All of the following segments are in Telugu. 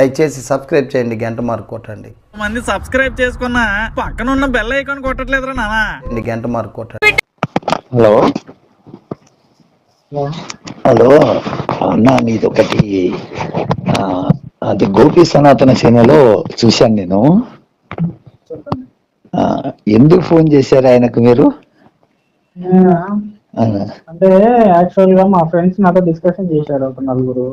దయచేసి సబ్స్క్రైబ్ చేయండి, గంట మార్క్ కొట్టండి. మంది సబ్స్క్రైబ్ చేసుకున్న పక్కన ఉన్న బెల్ ఐకాన్ కొట్టట్లేదురా నానా, గంట మార్క్ కొట్టండి. హలో హలో అన్నా, నీది ఒకటి అది గోపి సనాతన సేనలో చూశాను నేను. ఎందుకు ఫోన్ చేశారు ఆయనకు మీరు? అంటే యాక్చువల్ గా మా ఫ్రెండ్స్ నాతో డిస్కషన్ చేశారు, ఒక నలుగురు.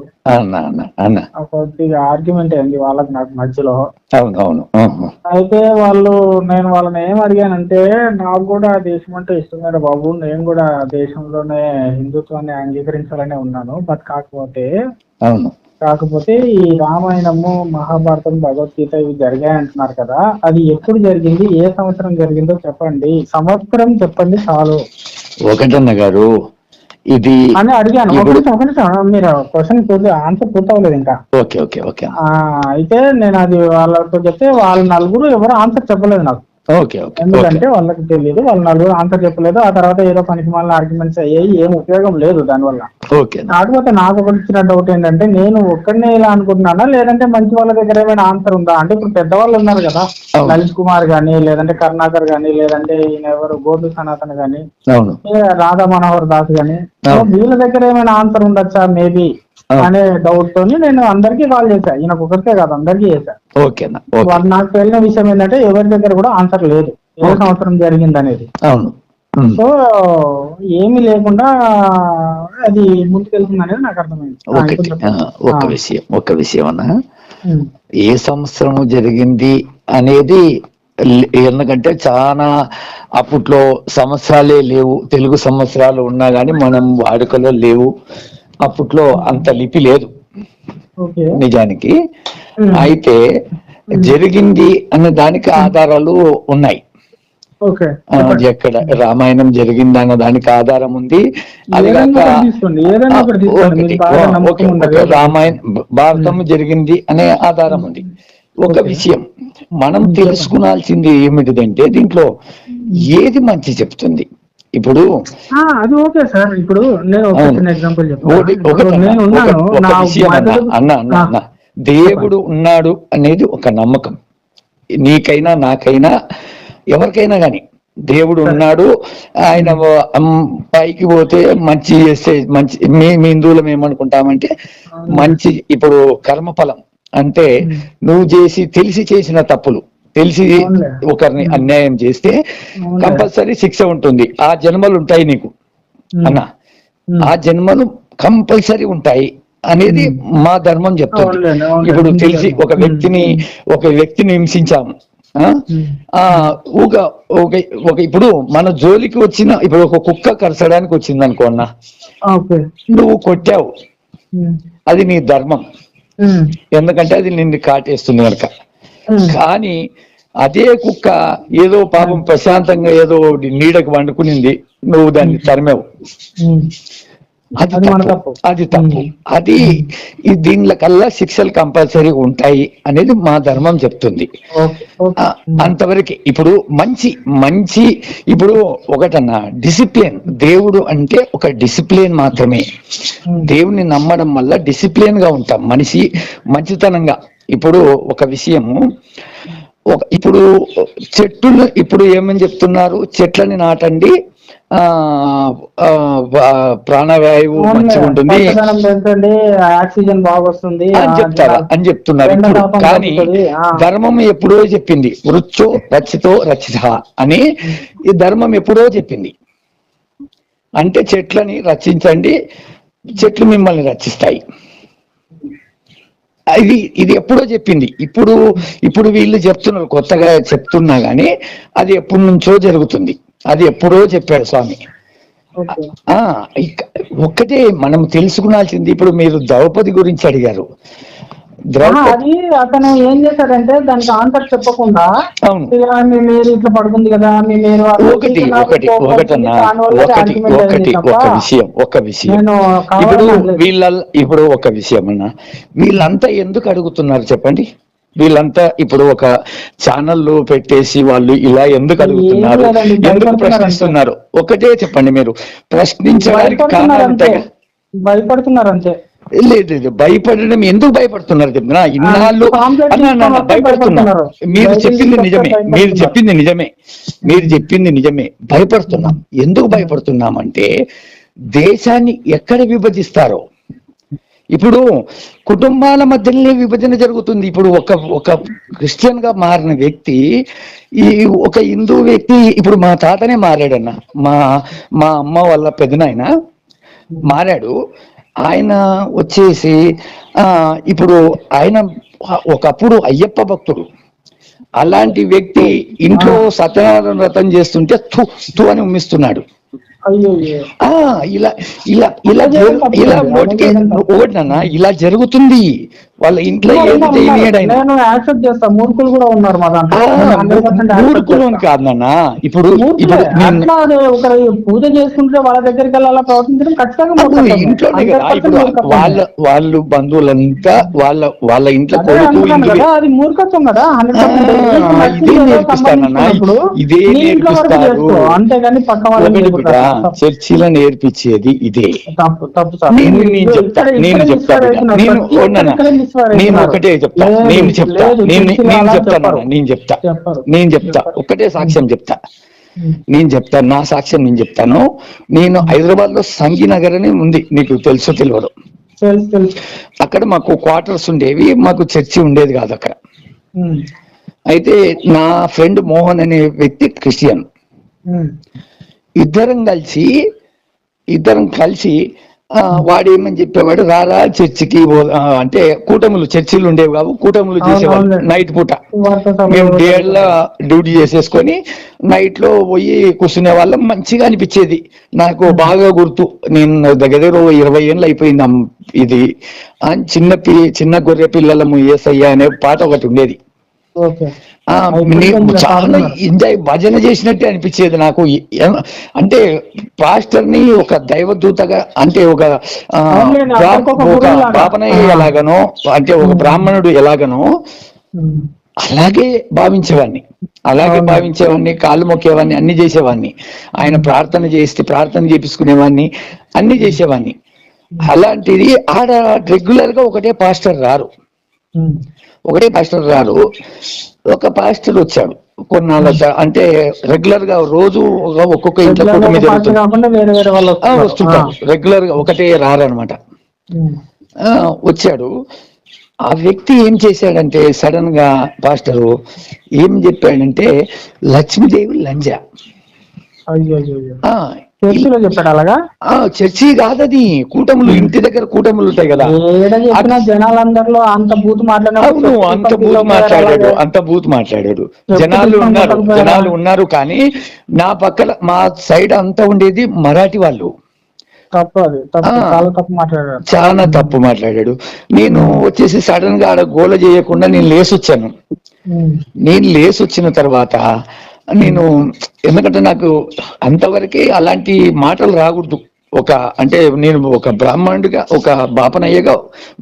కొద్దిగా ఆర్గ్యుమెంట్ అయింది వాళ్ళకి నాకు మధ్యలో. అవునవును. అయితే నేను వాళ్ళని ఏం అడిగానంటే, నాకు కూడా దేశం అంటే ఇష్టం కదా బాబు, నేను కూడా దేశంలోనే హిందుత్వాన్ని అంగీకరించాలనే ఉన్నాను. బట్ కాకపోతే ఈ రామాయణము, మహాభారతం, భగవద్గీత ఇవి జరిగాయి అంటున్నారు కదా, అది ఎప్పుడు జరిగింది, ఏ సంవత్సరం జరిగిందో చెప్పండి, సంవత్సరం చెప్పండి చాలు. ఒకటన్న గారు ఇది అని అడిగాను. మీరు క్వశ్చన్ ఆన్సర్ పూర్తవలేదు ఇంకా. అయితే నేను అది వాళ్ళతో చెప్తే వాళ్ళ నలుగురు ఎవరు ఆన్సర్ చెప్పలేదు నాకు. ఎందుకంటే వాళ్ళకి తెలియదు, వాళ్ళ నలుగురు ఆన్సర్ చెప్పలేదు. ఆ తర్వాత ఏదో పనికి మళ్ళీ ఆర్గ్యుమెంట్స్ అయ్యాయి, ఏం ఉపయోగం లేదు దానివల్ల. కాకపోతే నాకు ఒకటి ఇచ్చిన డౌట్ ఏంటంటే, నేను ఒక్కడనే ఇలా అనుకుంటున్నానా, లేదంటే మంచి వాళ్ళ దగ్గర ఏమైనా ఆన్సర్ ఉందా? అంటే ఇప్పుడు పెద్దవాళ్ళు ఉన్నారు కదా, లలిత్ కుమార్ గానీ, లేదంటే కరుణాకర్ గానీ, లేదంటే ఈయన ఎవరు గోపి సనాతన్ గానీ, రాధా మనోహర్ దాస్ గానీ, వీళ్ళ దగ్గర ఏమైనా ఆన్సర్ ఉండొచ్చా మేబీ అనే డౌట్ తోని నేను అందరికీ కాల్ చేశా. ఈయనకు ఒకరికే కాదు, అందరికీ చేశా. వాళ్ళు నాకు తెలిసిన విషయం ఏంటంటే, ఎవరి దగ్గర కూడా ఆన్సర్ లేదు ఏ సంవత్సరం జరిగింది అనేది. సో ఏమీ లేకుండా అది ముందుకెళ్తుంది అనేది నాకు అర్థమైంది. ఒక విషయం అన్న, ఏ సంవత్సరం జరిగింది అనేది, ఎందుకంటే చాలా అప్పట్లో సంవత్సరాలే లేవు, తెలుగు సంవత్సరాలు ఉన్నా గానీ మనం వాడుకలో లేవు. అప్పట్లో అంత లిపి లేదు నిజానికి. అయితే జరిగింది అన్న దానికి ఆధారాలు ఉన్నాయి. ఎక్కడ రామాయణం జరిగింది అన్న దానికి ఆధారం ఉంది. అది రామాయణ భారతం జరిగింది అనే ఆధారం ఉంది. ఒక విషయం మనం తెలుసుకునాల్సింది ఏమిటిదంటే, దీంట్లో ఏది మంచి చెప్తుంది. ఇప్పుడు అది ఓకే సార్, ఇప్పుడు నేను ఎగ్జాంపుల్ అన్న, దేవుడు ఉన్నాడు అనేది ఒక నమ్మకం. నీకైనా నాకైనా ఎవరికైనా గాని దేవుడు ఉన్నాడు, ఆయన పైకి పోతే మంచి చేస్తే మంచి. మేము హిందువులం ఏమనుకుంటామంటే, మంచి ఇప్పుడు కర్మఫలం అంటే నువ్వు తెలిసి చేసిన తప్పులు, తెలిసి ఒకరిని అన్యాయం చేస్తే కంపల్సరీ శిక్ష ఉంటుంది. ఆ జన్మలు ఉంటాయి నీకు అన్న, ఆ జన్మలు కంపల్సరీ ఉంటాయి అనేది మా ధర్మం చెప్తుంది. ఇప్పుడు తెలిసి ఒక వ్యక్తిని హింసించాము, ఇప్పుడు మన జోలికి వచ్చిన, ఇప్పుడు ఒక కుక్క కరచడానికి వచ్చింది అనుకో అన్న, నువ్వు కొట్టావు, అది నీ ధర్మం, ఎందుకంటే అది నిన్ను కాటేస్తుంది కనుక. కానీ అదే కుక్క ఏదో పాపం ప్రశాంతంగా ఏదో నీడకు వండుకునింది, నువ్వు దాన్ని తరిమావు, అది తప్పు. అది దీనికల్లా శిక్షలు కంపల్సరీ ఉంటాయి అనేది మా ధర్మం చెప్తుంది. అంతవరకు. ఇప్పుడు మంచి ఇప్పుడు ఒకటన్నా డిసిప్లిన్, దేవుడు అంటే ఒక డిసిప్లిన్ మాత్రమే. దేవుని నమ్మడం వల్ల డిసిప్లిన్ గా ఉంటాం, మనిషి మంచితనంగా. ఇప్పుడు ఒక విషయము, ఇప్పుడు చెట్టును ఇప్పుడు ఏమని చెప్తున్నారు, చెట్లని నాటండి, ప్రాణవాయువు మంచిగా ఉంటుంది, ఆక్సిజన్ బాగా వస్తుంది అని చెప్తున్నారు. కానీ ధర్మం ఎప్పుడో చెప్పింది, వృక్షో రచితో రచిత అని. ఈ ధర్మం ఎప్పుడో చెప్పింది, అంటే చెట్లని రక్షించండి, చెట్లు మిమ్మల్ని రక్షిస్తాయి. ఇది ఎప్పుడో చెప్పింది. ఇప్పుడు వీళ్ళు చెప్తున్నారు, కొత్తగా చెప్తున్నా గానీ అది ఎప్పటి నుంచో జరుగుతుంది. అది ఎప్పుడో చెప్పాడు స్వామి. ఒక్కటే మనం తెలుసుకునాల్సింది. ఇప్పుడు మీరు ద్రౌపది గురించి అడిగారు. అతను ఏం చేశాడంటే, దానికి ఆన్సర్ చెప్పకుండా మీరు ఇట్లా పడుతుంది కదా, ఒక విషయం ఇప్పుడు ఒక విషయం అన్న, వీళ్ళంతా ఎందుకు అడుగుతున్నారు చెప్పండి? వీళ్ళంతా ఇప్పుడు ఒక ఛానళ్ళు పెట్టేసి వాళ్ళు ఇలా ఎందుకు అడుగుతున్నారు, ఎందుకు ప్రశ్నిస్తున్నారు? ఒకటే చెప్పండి. మీరు ప్రశ్నించడానికి కారణం భయపడుతున్నారు అంతే. లేదు భయపడడం ఎందుకు భయపడుతున్నారు చెప్తున్నా ఇన్నాళ్ళు భయపడుతున్నారు. మీరు చెప్పింది నిజమే, మీరు చెప్పింది నిజమే. భయపడుతున్నాం. ఎందుకు భయపడుతున్నామంటే దేశాన్ని ఎక్కడ విభజిస్తారో. ఇప్పుడు కుటుంబాల మధ్యలోనే విభజన జరుగుతుంది. ఇప్పుడు ఒక క్రిస్టియన్ గా మారిన వ్యక్తి ఈ ఒక హిందూ వ్యక్తి, ఇప్పుడు మా తాతనే మారాడన్న, మా అమ్మ వాళ్ళ పెదనాయన మారాడు. ఆయన వచ్చేసి ఇప్పుడు ఆయన ఒకప్పుడు అయ్యప్ప భక్తుడు. అలాంటి వ్యక్తి ఇంట్లో సత్యనారాయణ వ్రతం చేస్తుంటే తు అని ఉమ్మిస్తున్నాడు. ఇలా జరుగుతుంది వాళ్ళ ఇంట్లో. మూర్ఖులు కాదన్నా. ఇప్పుడు పూజ చేసుకుంటే వాళ్ళ దగ్గరికి వెళ్ళి అలా ప్రవర్తించడం ఖచ్చితంగా ఇంట్లోనే కదా. ఇప్పుడు వాళ్ళు బంధువులంతా వాళ్ళ ఇంట్లో అది మూర్ఖత్వం కదా. ఇదే నేర్పిస్తానన్నా, ఇదే నేర్పిస్తారు. అంతేగాని పక్క వాళ్ళ చర్చిలో నేర్పించేది ఇదే. నేను ఒకటే చెప్తా, నేను చెప్తా ఒకటే సాక్ష్యం చెప్తా. నా సాక్ష్యం నేను చెప్తాను. నేను హైదరాబాద్ లో సంగీనగర్ అని ఉంది, నీకు తెలుసో తెలియదు. అక్కడ మాకు క్వార్టర్స్ ఉండేవి, మాకు చర్చి ఉండేది కాదు అక్కడ. అయితే నా ఫ్రెండ్ మోహన్ అనే వ్యక్తి క్రిస్టియన్. ఇద్దరం కలిసి వాడేమని చెప్పేవాడు, రారా చర్చికి అంటే కూటములు, చర్చిలు ఉండేవి కావు, కూటములు చేసేవాళ్ళు నైట్ పూట. మేము డేళ్ళ డ్యూటీ చేసేసుకొని నైట్ లో పోయి కూర్చునే వాళ్ళం. మంచిగా అనిపించేది నాకు, బాగా గుర్తు. నేను దగ్గర 20 ఏళ్ళు అయిపోయింది ఇది. చిన్న గొర్రె పిల్లలము యేసయ్య అనే పాట ఒకటి ఉండేది. చాలా ఎంజాయ్, భజన చేసినట్టే అనిపించేది నాకు. అంటే పాస్టర్ ని ఒక దైవదూతగా, అంటే ఒక పాపనయ్య ఎలాగనో, అంటే ఒక బ్రాహ్మణుడు ఎలాగనో అలాగే భావించేవాడిని. కాళ్ళు మొక్కేవాడిని, అన్ని చేసేవాడిని. ఆయన ప్రార్థన చేపించుకునేవాడిని, అన్ని చేసేవాడిని. అలాంటిది ఆడ రెగ్యులర్ గా ఒకటే పాస్టర్ రారు. ఒక పాస్టర్ వచ్చాడు కొన్నాళ్ళ, అంటే రెగ్యులర్ గా రోజు ఒక్కొక్క ఇంట్లో కూటమి వస్తుంటారు. రెగ్యులర్ గా ఒకటే రారనమాట. వచ్చాడు. ఆ వ్యక్తి ఏం చేశాడంటే, సడన్ గా పాస్టరు ఏం చెప్పాడంటే, లక్ష్మీదేవి లంజా. చెప్పాడు అలాగా. చర్చి కాదది, కూటములు, ఇంటి దగ్గర కూటములు ఉంటాయి కదా. జనాలందరిలో అంత బూత్ మాట్లాడాడు. జనాలు ఉన్నారు కానీ నా పక్కన మా సైడ్ అంతా ఉండేది మరాఠీ వాళ్ళు. చాలా తప్పు మాట్లాడాడు. నేను వచ్చేసి సడన్ గా ఆడ గోల చేయకుండా నేను లేసొచ్చాను. లేసొచ్చిన తర్వాత ఎందుకంటే నాకు అంతవరకే అలాంటి మాటలు రాకూడదు. అంటే నేను ఒక బ్రాహ్మణుడిగా, ఒక బాపనయ్యగా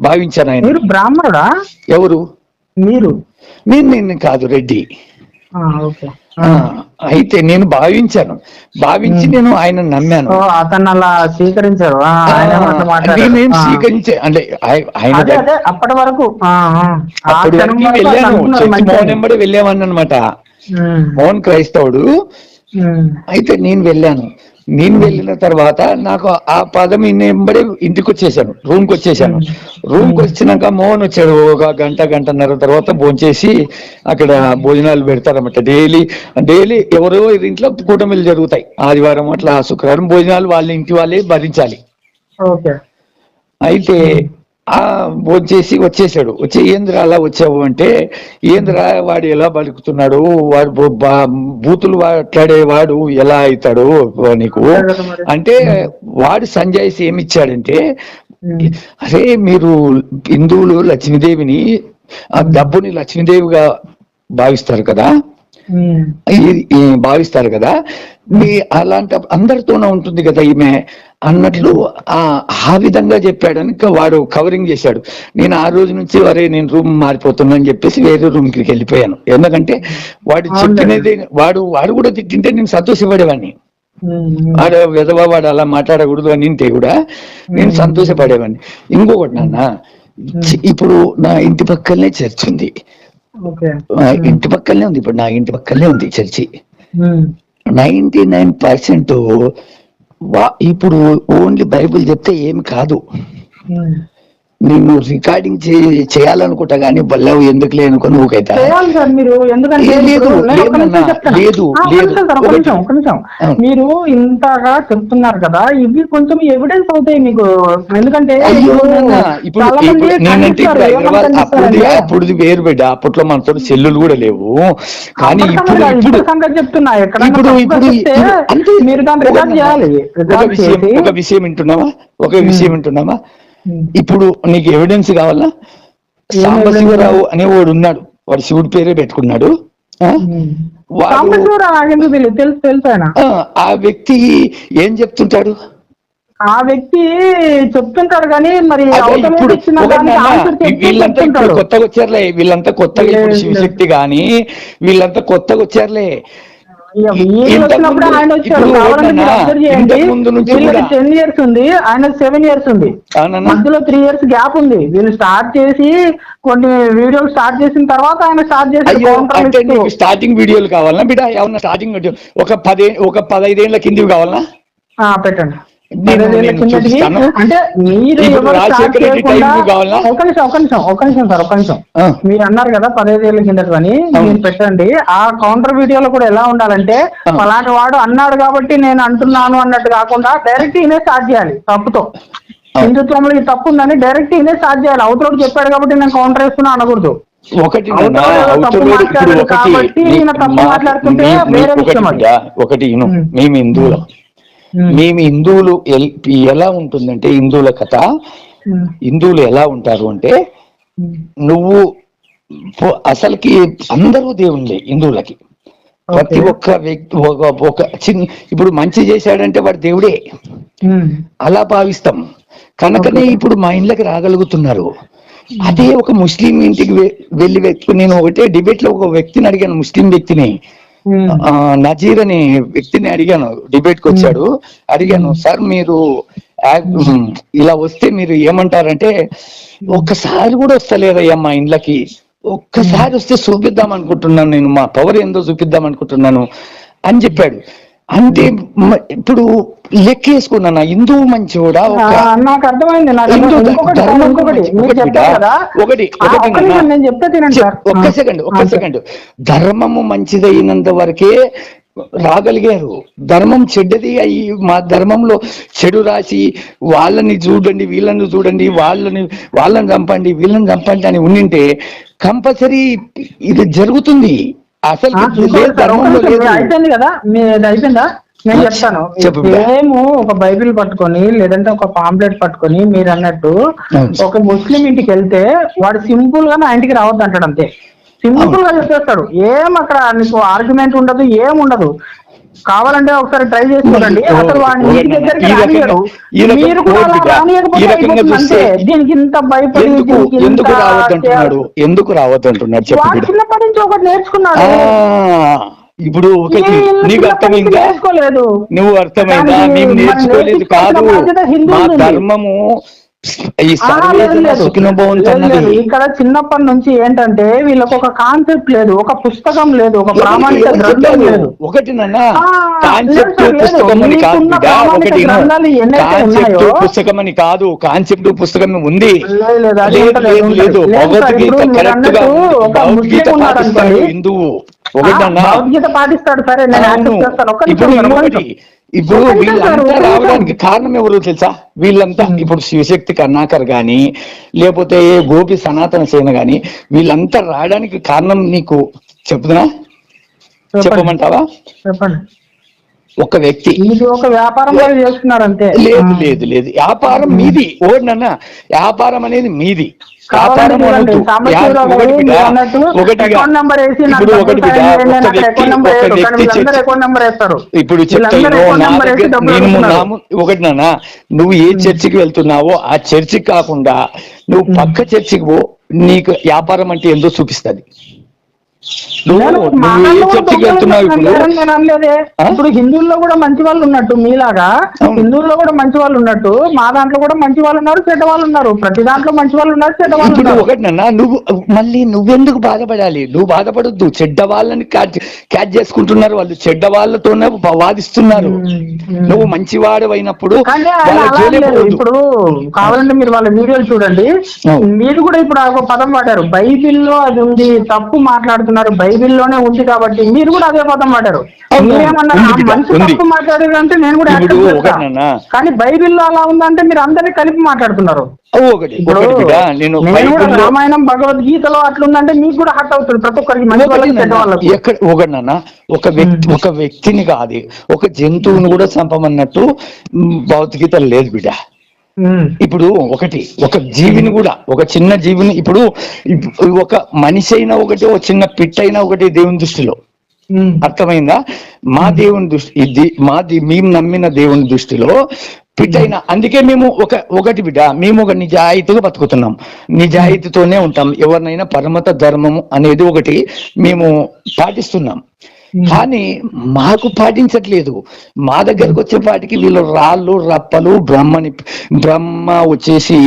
భావించాను. ఆయన బ్రాహ్మణుడా? ఎవరు మీరు? నేను కాదు, రెడ్డి. అయితే నేను భావించి నేను ఆయన నమ్మాను. అతను అలా స్వీకరించారు. నేను స్వీకరించే, అంటే ఆయన అప్పటి వరకు వెళ్ళాను, చర్చి మోహన్ వెంబడి వెళ్ళేవాడిని అనమాట. మోహన్ క్రైస్తవుడు. అయితే నేను వెళ్ళిన తర్వాత నాకు ఆ పదం వెంబడి ఇంటికి వచ్చేసాను, రూమ్కి వచ్చేసాను. రూమ్కి వచ్చినాక మోహన్ వచ్చాడు. ఒక గంటన్నర తర్వాత భోంచేసి అక్కడ భోజనాలు పెడతారన్నమాట. డైలీ ఎవరో ఇంట్లో కూటమిలు జరుగుతాయి. ఆదివారం అట్లా శుక్రవారం భోజనాలు వాళ్ళ ఇంటి వాళ్ళే భరించాలి. అయితే భోంచేసి వచ్చేసాడు. ఏంద్రా అలా వచ్చావు అంటే, ఏంద్రా వాడు ఎలా బతుకుతున్నాడు, వాడు బూతులు మాట్లాడేవాడు ఎలా అవుతాడు నీకు అంటే, వాడు సంజాయిసి ఏమిచ్చాడంటే, అరే మీరు హిందువులు లక్ష్మీదేవిని, ఆ డబ్బుని లక్ష్మీదేవిగా భావిస్తారు కదా, మీ అలాంటి అందరితోనే ఉంటుంది కదా ఈమె అన్నట్లు ఆ విధంగా చెప్పాడని ఇంకా వాడు కవరింగ్ చేశాడు. నేను ఆ రోజు నుంచి నేను రూమ్ మారిపోతున్నా అని చెప్పేసి వేరే రూమ్కి వెళ్ళిపోయాను. ఎందుకంటే వాడు చెప్పినది వాడు కూడా తిట్టింటే నేను సంతోషపడేవాడిని. వాడు విధవ వాడు అలా మాట్లాడకూడదు అని వింటే కూడా నేను సంతోషపడేవాడిని. ఇంకొకటి నాన్న, ఇప్పుడు నా ఇంటి పక్కనే చర్చ్ ఉంది, ఇంటి పక్కనే ఉంది, ఇప్పుడు నా ఇంటి పక్కనే ఉంది చర్చి. 99% ఇప్పుడు ఓన్లీ బైబిల్ చెప్తే ఏమి కాదు. నేను రికార్డింగ్ చేయాలనుకుంటా గానీ బల్లవు ఎందుకులే అనుకుని ఊకైతా మీరు ఇంతగా చెప్తున్నారు కదా, ఇవి కొంచెం ఎవిడెన్స్ అవుతాయి మీకు. ఎందుకంటే అప్పుడు వేరు బిడ్డ, అప్పట్లో మనతో సెల్లులు కూడా లేవు. కానీ ఇప్పుడు సంగతి చెప్తున్నా, మీరు దాన్ని రికార్డ్ చేయాలి. ఒక విషయం వింటున్నావా? ఇప్పుడు నీకు ఎవిడెన్స్ కావాలా? సాంబశివరావు అనేవాడు ఉన్నాడు, వాడు శివుడి పేరే పెట్టుకున్నాడు. ఆ వ్యక్తి ఏం చెప్తుంటాడు? ఆ వ్యక్తి చెప్తుంటాడు కానీ మరి ఇప్పుడు వీళ్ళంతా ఇప్పుడు కొత్తగా వచ్చారులే, వీళ్ళంతా కొత్తగా ఇప్పుడు శివశక్తి గాని వీళ్ళంతా కొత్తగా వచ్చారులే. వచ్చినప్పుడు ఆయన వచ్చాడు. 10 years ఉంది, ఆయన 7 years ఉంది, మధ్యలో 3 years గ్యాప్ ఉంది. వీళ్ళు స్టార్ట్ చేసి కొన్ని వీడియోలు స్టార్ట్ చేసిన తర్వాత ఆయన స్టార్ట్ చేసి స్టార్టింగ్ వీడియోలు కావాలన్నా బిడ్డ? ఏమన్నా స్టార్టింగ్ వీడియో ఒక 15 ఏళ్ల కింది కావాలన్నా? పెట్టండి. అంటే మీరు ఒక నిమిషం మీరు అన్నారు కదా 15 ఏళ్ల కిందట అని, మీరు పెట్టండి. ఆ కౌంటర్ వీడియోలో కూడా ఎలా ఉండాలంటే, అలాంటి వాడు అన్నాడు కాబట్టి నేను అంటున్నాను అన్నట్టు కాకుండా డైరెక్ట్ ఈయనే స్టార్ట్ చేయాలి తప్పుతో. హిందుత్వంలో ఈ తప్పు ఉందని డైరెక్ట్ ఈయనే స్టార్ట్ చేయాలి. అవతలోడు చెప్పాడు కాబట్టి నేను కౌంటర్ వేస్తున్నా అనకూడదు. ఒకటి కాబట్టి ఈయన తప్పు మాట్లాడుతుంటే వేరే విషయం అది. ఒకటి మేము హిందువులు ఎలా ఉంటుందంటే, హిందువుల కథ, హిందువులు ఎలా ఉంటారు అంటే, నువ్వు అసలుకి అందరూ దేవుళ్ళే హిందువులకి. ప్రతి ఒక్క వ్యక్తి ఒక చిన్న, ఇప్పుడు మంచి చేశాడంటే వాడు దేవుడే అలా భావిస్తాం. కనుకనే ఇప్పుడు మా ఇంట్లోకి రాగలుగుతున్నారు. అదే ఒక ముస్లిం ఇంటికి వెళ్ళి వ్యక్తి, నేను ఒకటే డిబేట్ లో ఒక వ్యక్తిని అడిగాను, ముస్లిం వ్యక్తిని, నజీర్ అనే వ్యక్తిని అడిగాను, డిబేట్ కి వచ్చాడు. అడిగాను, సార్ మీరు ఇలా వస్తే మీరు ఏమంటారంటే, ఒక్కసారి కూడా వస్తలేదయ్యా మా ఇండ్లకి, ఒక్కసారి వస్తే చూపిద్దాం అనుకుంటున్నాను, నేను మా పవర్ ఏందో చూపిద్దాం అనుకుంటున్నాను అని చెప్పాడు. అంటే ఇప్పుడు లెక్కేసుకున్నా హిందువు మంచోడా? నాకు అర్థమైంది. ఒక్క సెకండ్ ధర్మము మంచిదైనంత వరకే రాగలిగారు. ధర్మం చెడ్డది అయ్యి మా ధర్మంలో చెడు రాసి వాళ్ళని చూడండి, వీళ్ళని చూడండి, వాళ్ళని చంపండి, వీళ్ళని చంపండి అని ఉండింటే కంపల్సరీ ఇది జరుగుతుంది. అసలు అయిపోయింది కదా, అయిపోయిందా? నేను చెప్తాను. మేము ఒక బైబిల్ పట్టుకొని లేదంటే ఒక పాంప్లెట్ పట్టుకొని మీరు అన్నట్టు ఒక ముస్లిం ఇంటికి వెళ్తే వాడు సింపుల్ గా నా ఇంటికి రావద్దు అంటాడు, అంతే. సింపుల్ గా చెప్పేస్తాడు. ఏం అక్కడ నీకు ఆర్గ్యుమెంట్ ఉండదు, ఏం ఉండదు. కావాలంటే ఒకసారి ట్రై చేసి చూడండి. అసలు వాడిని ఇంటి దగ్గరికి రానియడు. మీరు కూడా రానియకపోతే దీనికి ఇంత భయపడి ఎందుకు రావద్దంటున్నాడు? చిన్నప్పటి నుంచి ఒకటి నేర్చుకున్నాడు. ఇప్పుడు ఒకటి నీకు అర్థమైందా? నువ్వు అర్థమైందా? మేము నేర్చుకోలేదు కాదు, మా ధర్మము ఇక్కడ చిన్నప్పటి నుంచి ఏంటంటే వీళ్ళకి ఒక కాన్సెప్ట్ లేదు, ఒక పుస్తకం లేదు, ఒక ప్రామాణిక గ్రంథం లేదు. ఒకటి పుస్తకం అని కాదు, కాన్సెప్ట్ పుస్తకం ఉంది, లేదు భగవద్గీత కరెక్ట్ గా భగవద్గీత పాటిస్తాడు హిందువు. భగవద్గీత పాటిస్తాడు, సరే ఇప్పుడు వీళ్ళంతా రావడానికి కారణం ఎవరు తెలుసా? వీళ్ళంతా ఇప్పుడు శివశక్తి కర్ణాకర్ గాని లేకపోతే గోపి సనాతన సేన గాని వీళ్ళంతా రావడానికి కారణం నీకు చెప్తున్నా, చెప్పమంటావా? చెప్పండి. ఒక వ్యక్తి ఒక వ్యాపారం చేస్తున్నాడు అంతే. లేదు లేదు లేదు, వ్యాపారం మీది. ఓడినన్న వ్యాపారం అనేది మీది. వ్యాపారం ఇప్పుడు చెప్తాను ఒకటి నాన్న, నువ్వు ఏ చర్చికి వెళ్తున్నావో ఆ చర్చికి కాకుండా నువ్వు పక్క చర్చికి పో, నీకు వ్యాపారం అంటే ఏందో చూపిస్తుంది. చర్చికి వెళ్తున్నావు ఇప్పుడు హిందువుల్లో కూడా మంచి వాళ్ళు ఉన్నట్టు మీలాగా హిందువుల్లో కూడా మంచి వాళ్ళు ఉన్నట్టు మా దాంట్లో కూడా మంచి వాళ్ళు ఉన్నారు, చెడ్డ వాళ్ళు ఉన్నారు. ప్రతి దాంట్లో మంచి వాళ్ళు ఉన్నారు, చెడ్డ వాళ్ళు ఉన్నారు. ఒకటినన్నా నువ్వు మళ్ళీ నువ్వెందుకు బాధపడాలి? నువ్వు బాధపడొద్దు. చెడ్డ వాళ్ళని క్యాచ్ చేసుకుంటున్నారు వాళ్ళు, చెడ్డ వాళ్ళతోనే వాదిస్తున్నారు. నువ్వు మంచివాడు అయినప్పుడు ఇప్పుడు కావాలంటే మీరు వాళ్ళ వీడియోలు చూడండి. మీరు కూడా ఇప్పుడు ఒక పదం వాడారు, బైబిల్లో అది ఉంది, తప్పు మాట్లాడుతున్నారు, బైబిల్లోనే ఉంది కాబట్టి మీరు కూడా అదే పదం వాడారు. మీరేమన్నారు మంచి తప్పు మాట్లాడారు అంటే నేను కూడా కానీ బైబిల్లో అలా ఉందంటే మీరు అందరినీ కలిపి మాట్లాడుతున్నారు. రామాయణం భగవద్గీతలో అట్లుందంటే మీకు కూడా హట్ అవుతుంది ప్రతి ఒక్కరికి. ఒకటన్నా ఒక వ్యక్తిని కాదు, ఒక జంతువుని కూడా చంపమన్నట్టు భగవద్గీతలు లేదు బిడ్డ. ఇప్పుడు ఒక జీవిని కూడా, ఒక చిన్న జీవిని, ఇప్పుడు ఒక మనిషి అయినా ఒకటి, ఒక చిన్న పిట్ అయినా ఒకటి దేవుని దృష్టిలో. అర్థమైందా? మా దేవుని దృష్టి మేము నమ్మిన దేవుని దృష్టిలో పిట్ అయినా, అందుకే మేము ఒకటి బిడ్డ, మేము ఒక నిజాయితీగా బతుకుతున్నాం, నిజాయితీతోనే ఉంటాం. ఎవరినైనా పరమత ధర్మము అనేది ఒకటి మేము పాటిస్తున్నాం. కానీ మాకు పాటించట్లేదు. మా దగ్గరకు వచ్చేపాటికి వీళ్ళు రాళ్ళు రప్పలు బ్రహ్మ వచ్చేసి